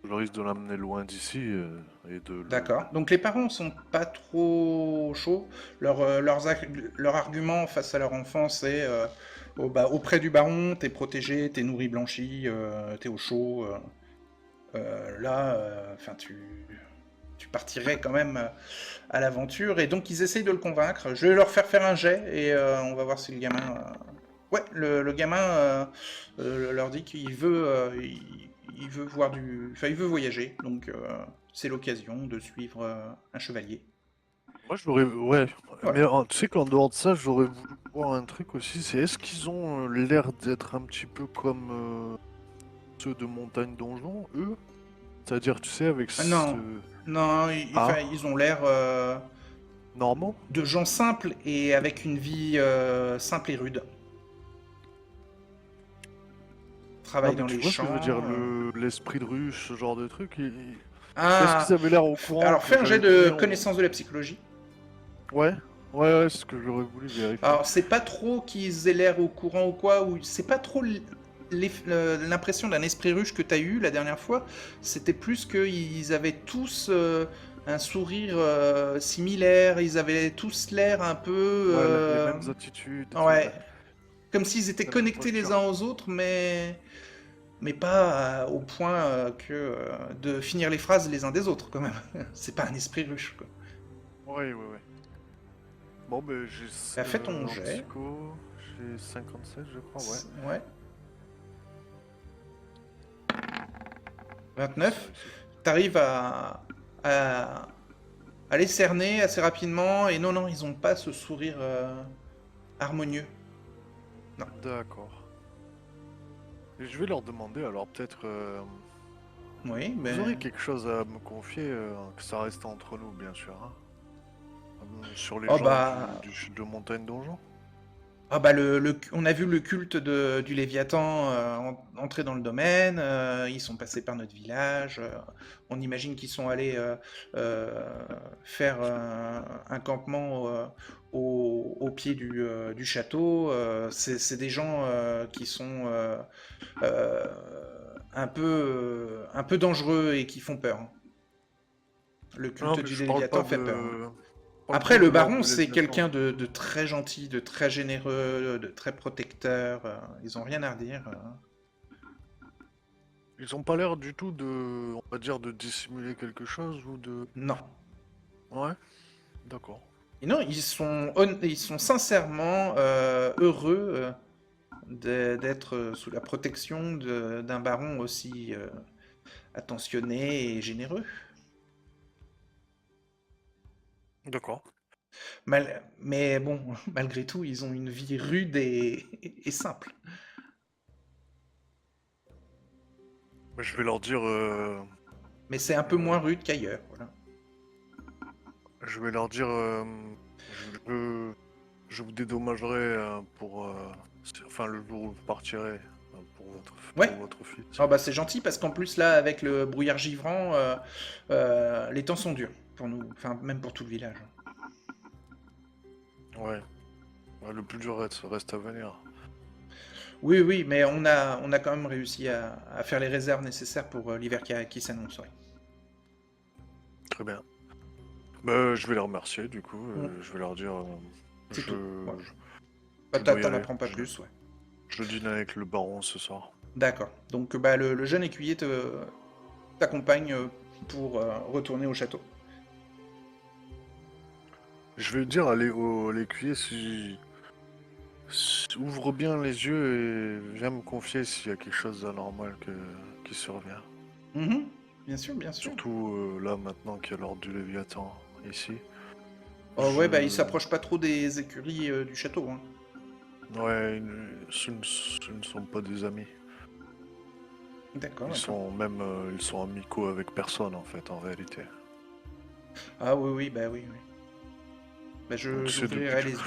je risque de l'amener loin d'ici et de le... D'accord. Donc les parents sont pas trop chauds. Leur argument face à leur enfant, c'est auprès du baron, t'es protégé, t'es nourri blanchi, t'es au chaud. Enfin tu partirais quand même à l'aventure. Et donc ils essayent de le convaincre. Je vais leur faire un jet et on va voir si le gamin... Ouais, le gamin leur dit qu'il veut, il veut voir enfin, il veut voyager. Donc c'est l'occasion de suivre un chevalier. Moi, j'aurais... Ouais, Voilà. mais tu sais qu'en dehors de ça, j'aurais voulu voir un truc aussi, c'est est-ce qu'ils ont l'air d'être un petit peu comme ceux de Montagne Donjon, eux? C'est-à-dire, tu sais, avec Ah, non, non, enfin, ils ont l'air normaux? de gens simples et avec une vie simple et rude. Non, Travaillent mais dans tu les vois ce que je veux champs. dire, l'esprit de ruche, ce genre de truc, Est-ce qu'ils Ah, avaient l'air au courant alors que fais un jet j'avais de donné en- connaissance de la psychologie. Ouais, ouais, c'est ce que j'aurais voulu vérifier. Alors c'est pas trop qu'ils aient l'air au courant ou quoi, ou c'est pas trop l'impression d'un esprit ruche que t'as eu la dernière fois. C'était plus qu'ils avaient tous un sourire similaire, ils avaient tous l'air un peu... Ouais, les mêmes attitudes et tout, ouais, ouais. comme s'ils étaient La même connectés les posture. uns aux autres, mais pas au point de finir les phrases les uns des autres, quand même. C'est pas un esprit ruche, quoi. Ouais, ouais, ouais. Bon, ben, Bah, fais ton en jet. psycho, j'ai 57, je crois, ouais. Ouais. Ça 29. réussit. T'arrives à les cerner assez rapidement, et non, ils ont pas ce sourire harmonieux. Non. D'accord. Et je vais leur demander, alors peut-être... Oui, Vous aurez quelque chose à me confier, que ça reste entre nous, bien sûr, hein. Sur les Oh gens bah... de Montagne Donjon? Ah bah on a vu le culte du Léviathan entrer dans le domaine, ils sont passés par notre village, on imagine qu'ils sont allés faire un campement au pied du château. C'est des gens qui sont euh, un peu dangereux et qui font peur, hein. Le Non, culte mais du je parle pas Léviathan fait peur, hein. de... Je parle Après, pas le de l'ordre baron, de c'est Léviathan. quelqu'un de très gentil, de très généreux, de très protecteur. Ils ont rien à redire. Ils ont pas l'air du tout de... On va dire de dissimuler quelque chose ou de... Non. Ouais, d'accord. Et non, ils sont sincèrement heureux d'être sous la protection d'un baron aussi attentionné et généreux. D'accord. Mais bon, malgré tout, ils ont une vie rude et simple. Bah, je vais leur dire... Mais c'est un peu moins rude qu'ailleurs. Voilà. Je vais leur dire... je... je vous dédommagerai pour... Enfin, le jour où vous partirez Ouais. pour votre fille. Ah bah c'est gentil parce qu'en plus là avec le brouillard givrant, les temps sont durs pour nous, enfin même pour tout le village. Ouais. Ouais, le plus dur reste à venir. Oui, mais on a quand même réussi à faire les réserves nécessaires pour l'hiver qui s'annonce. Ouais. Très bien. Bah, je vais les remercier, du coup. Mm. Je vais leur dire... C'est je... tout. Ouais. je- Bah, je dois y t'en aller. apprends pas plus, ouais. Je dîne avec le baron ce soir. D'accord. Donc bah le jeune écuyer t'accompagne pour retourner au château. Je vais dire à l'écuyer ouvre bien les yeux et viens me confier s'il y a quelque chose d'anormal qui survient. Mhm. Bien sûr, bien sûr. Surtout là maintenant qu'il y a l'ordre du Léviathan ici. Oh ouais, bah Je- il s'approche pas trop des écuries du château, hein. Ouais, ce ne sont pas des amis. D'accord, Ils d'accord. sont même ils sont amicaux avec personne en fait en réalité. Ah oui, bah oui. Bah Donc c'est j'ouvrirai les yeux.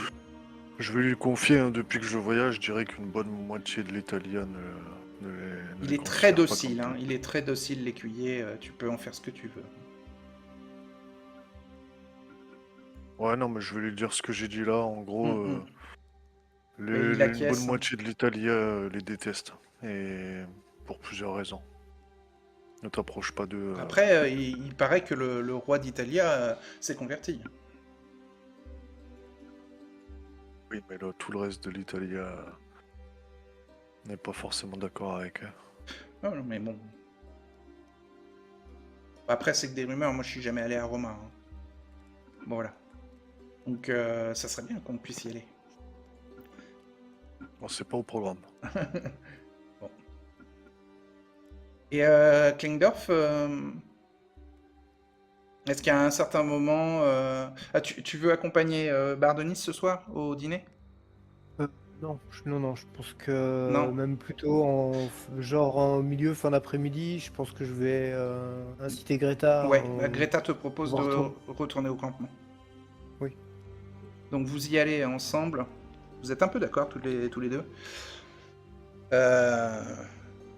je vais lui confier, hein, depuis que je voyage, je dirais qu'une bonne moitié de l'Italia ne Il les est très considère pas docile, comme hein. tels. Il est très docile, l'écuyer. Tu peux en faire ce que tu veux. Ouais, non, mais je vais lui dire ce que j'ai dit là. En gros, Mm. Mais il une bonne acquiesce, hein. moitié de l'Italie les déteste. Et pour plusieurs raisons. Ne t'approche pas de... Après, il paraît que le roi d'Italie s'est converti. Oui, mais là, tout le reste de l'Italie n'est pas forcément d'accord avec eux. Ah, non, mais bon. Après, c'est que des rumeurs. Moi, je suis jamais allé à Roma, hein. Bon, voilà. Donc, ça serait bien qu'on puisse y aller. Bon, c'est pas au programme. Bon. Et Klingdorf, est-ce qu'à un certain moment... tu veux accompagner Bardonis ce soir au dîner? Non, non, je pense que Non. même plutôt genre en milieu, fin d'après-midi, je pense que je vais inciter Greta. Ouais, Greta te propose on va de retourner au campement. Oui. Donc vous y allez ensemble. Vous êtes un peu d'accord tous les deux.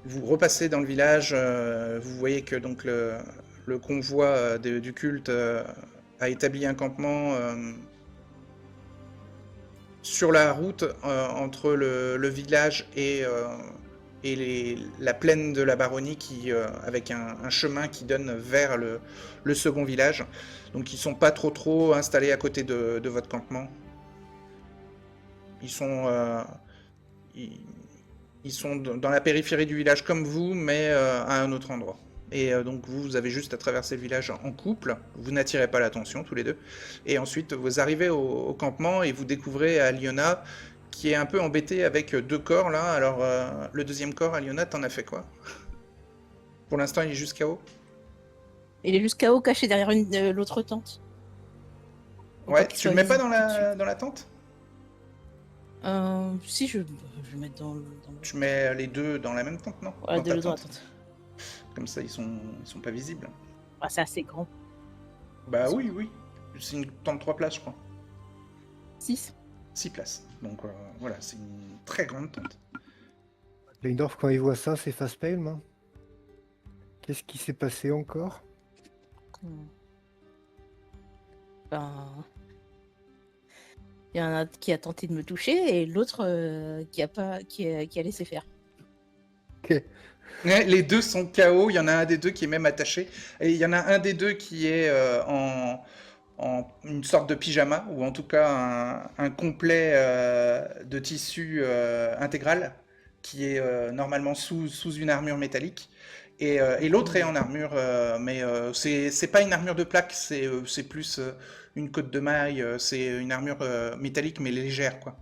Vous repassez dans le village. Vous voyez que donc le le convoi du culte a établi un campement sur la route entre le village et la plaine de la Baronnie, avec un chemin qui donne vers le second village. Donc ils sont pas trop installés à côté de votre campement. Ils sont, ils sont dans la périphérie du village comme vous, mais à un autre endroit. Et donc vous avez juste à traverser le village en couple, vous n'attirez pas l'attention tous les deux, et ensuite vous arrivez au campement et vous découvrez Aliona qui est un peu embêtée avec 2 corps là. Alors le deuxième corps, Aliona, t'en as fait quoi? Pour l'instant il est juste KO. Il est juste KO caché derrière l'autre tente. Pour Ouais, pas qu'il tu le soit mets pas visible tout de dans la tente? suite. Si, je vais le mettre dans le... Tu mets les deux dans la même tente, non? Voilà, Dans ta dans la tente. tente. Comme ça ils sont pas visibles. Ah, c'est assez grand. Bah oui, oui. C'est une tente 3 places, je crois. 6. 6 places. Donc voilà, c'est une très grande tente. Lindorf, quand il voit ça, c'est face-palm. Hein. Qu'est-ce qui s'est passé encore? Ben... Il y en a qui a tenté de me toucher et l'autre qui a laissé faire. Ok. Ouais, les deux sont KO, il y en a un des deux qui est même attaché, et il y en a un des deux qui est en une sorte de pyjama, ou en tout cas un complet de tissu intégral, qui est normalement sous une armure métallique, et l'autre est en armure, mais c'est pas une armure de plaque, c'est plus une cotte de maille, c'est une armure métallique mais légère, quoi.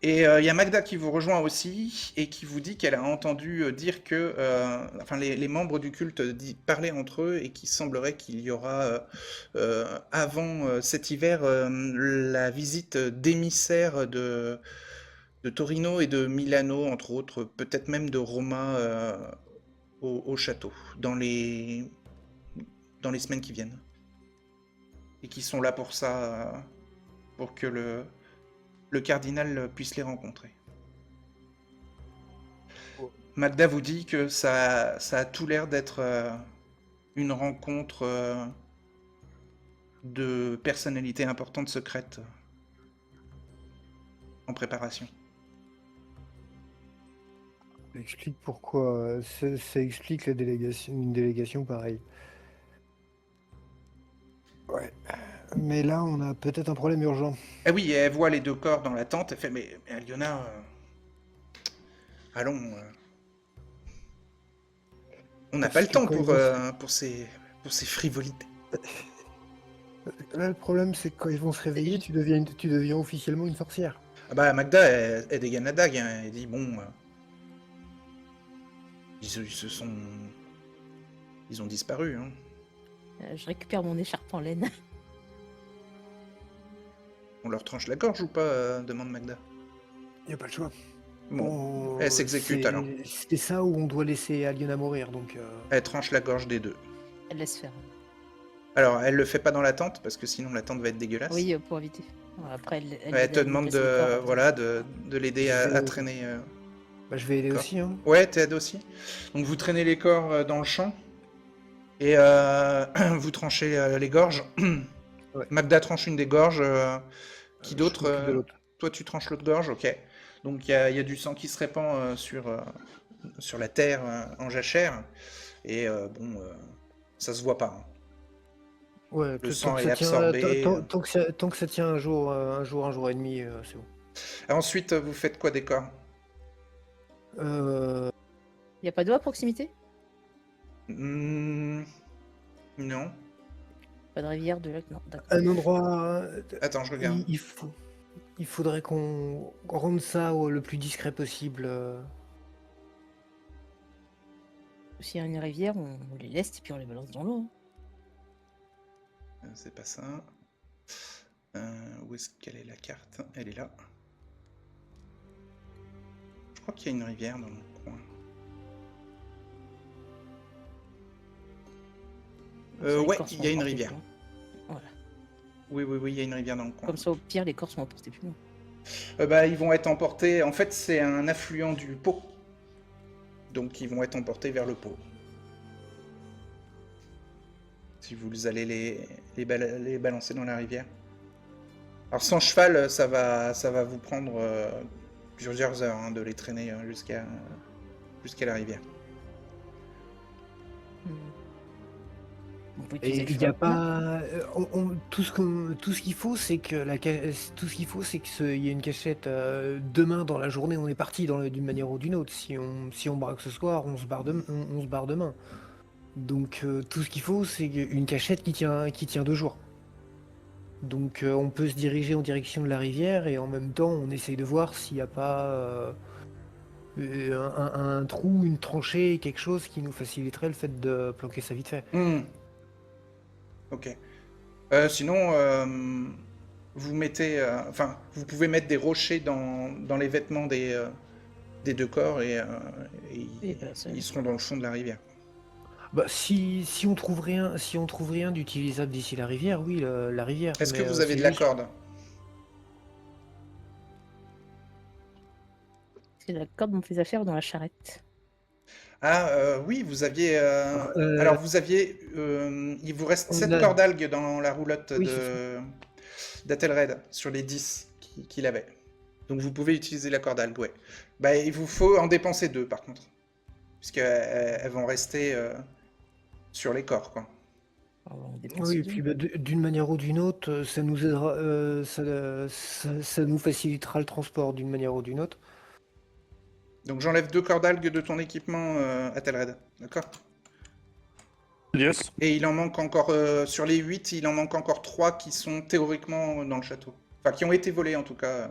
Et il y a Magda qui vous rejoint aussi et qui vous dit qu'elle a entendu dire que enfin, les membres du culte parlaient entre eux et qu'il semblerait qu'il y aura avant cet hiver la visite d'émissaires de Torino et de Milano, entre autres, peut-être même de Roma au château, dans les semaines qui viennent. Et qui sont là pour ça, pour que le cardinal puisse les rencontrer. Magda vous dit que ça a tout l'air d'être une rencontre de personnalités importantes secrètes en préparation. Ça explique pourquoi. Ça explique une délégation pareille. Ouais. Mais là, on a peut-être un problème urgent. Ah oui, elle voit les 2 corps dans la tente, elle fait mais Aliona, allons, on n'a pas le Parce que temps quand pour ces frivolités. Là, le problème, c'est que quand ils vont se réveiller, tu deviens officiellement une sorcière. Ah bah Magda, elle dégaine la dague, hein, elle dit bon, ils ont disparu, hein. Je récupère mon écharpe en laine. On leur tranche la gorge ou pas demande Magda. Y a pas le choix. Bon, elle s'exécute alors. C'est ça où on doit laisser Aliona mourir, donc... Elle tranche la gorge des 2. Elle laisse faire. Alors, elle le fait pas dans la tente, parce que sinon la tente va être dégueulasse. Oui, pour éviter. Après, Elle te demande de l'aider à traîner. Bah, je vais aider corps. aussi, hein. Ouais, t'aides aussi. Donc vous traînez les corps dans le champ, et vous tranchez les gorges. Ouais. Magda tranche une des gorges. Qui Je d'autre m'occupe de l'autre. Toi, tu tranches l'autre gorge, ok. Donc il y a du sang qui se répand sur la terre en jachère. Et ça se voit pas. Hein. Ouais, Le tant sang que est ça tient, absorbé. tant que ça tient un jour et demi, c'est bon. Ensuite, vous faites quoi des corps? Euh, Il n'y a pas d'eau à proximité? Non. Pas de rivière, de lac? Non, d'accord. un endroit... Attends, je regarde. Il faudrait qu'on rende ça le plus discret possible. S'il y a une rivière, on les laisse et puis on les balance dans l'eau. C'est pas ça. Où est-ce qu'elle est la carte? Elle est là. Je crois qu'il y a une rivière dans le coin. Ouais, il y a une rivière. Voilà. Oui, il y a une rivière dans le coin. Comme ça, au pire, les corps sont emportés plus loin. Ils vont être emportés. En fait, c'est un affluent du Pô. Donc, ils vont être emportés vers le Pô. si vous allez les balancer dans la rivière. Alors sans cheval, ça va vous prendre plusieurs heures hein, de les traîner jusqu'à la rivière. On peut Et utiliser le il n'y a cheval. pas. Tout ce qu'il faut, c'est que il y ait une cachette demain dans la journée. On est parti d'une manière ou d'une autre. Si on braque ce soir, on se barre demain. Donc tout ce qu'il faut, c'est une cachette qui tient 2 jours. Donc on peut se diriger en direction de la rivière et en même temps, on essaye de voir s'il n'y a pas un trou, une tranchée, quelque chose qui nous faciliterait le fait de planquer ça vite fait. Ok. Sinon, vous mettez, enfin, vous pouvez mettre des rochers dans les vêtements des 2 corps et ils seront dans le fond de la rivière. Bah, si on trouve rien d'utilisable d'ici la rivière, oui, la rivière. Est-ce que mais, vous avez c'est de la juste- corde? C'est la corde dont fait affaire dans la charrette. Ah oui, vous aviez. Euh, Alors vous aviez. Il vous reste on 7 a- cordes algues dans la roulotte Oui, c'est d'Athelred sur les 10 qu'il avait. Donc vous pouvez utiliser la corde algue, ouais. Bah, il vous faut en dépenser 2 par contre. Puisqu'elles vont rester sur les corps, quoi. Alors, on dépense Oui, et deux. puis bah, d'une manière ou d'une autre, ça nous aidera, ça nous facilitera le transport d'une manière ou d'une autre. Donc j'enlève 2 cordes algues de ton équipement, Athelred. D'accord? Yes. Et il en manque encore. Sur les 8, il en manque encore 3 qui sont théoriquement dans le château. Enfin, qui ont été volés en tout cas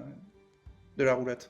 de la roulotte.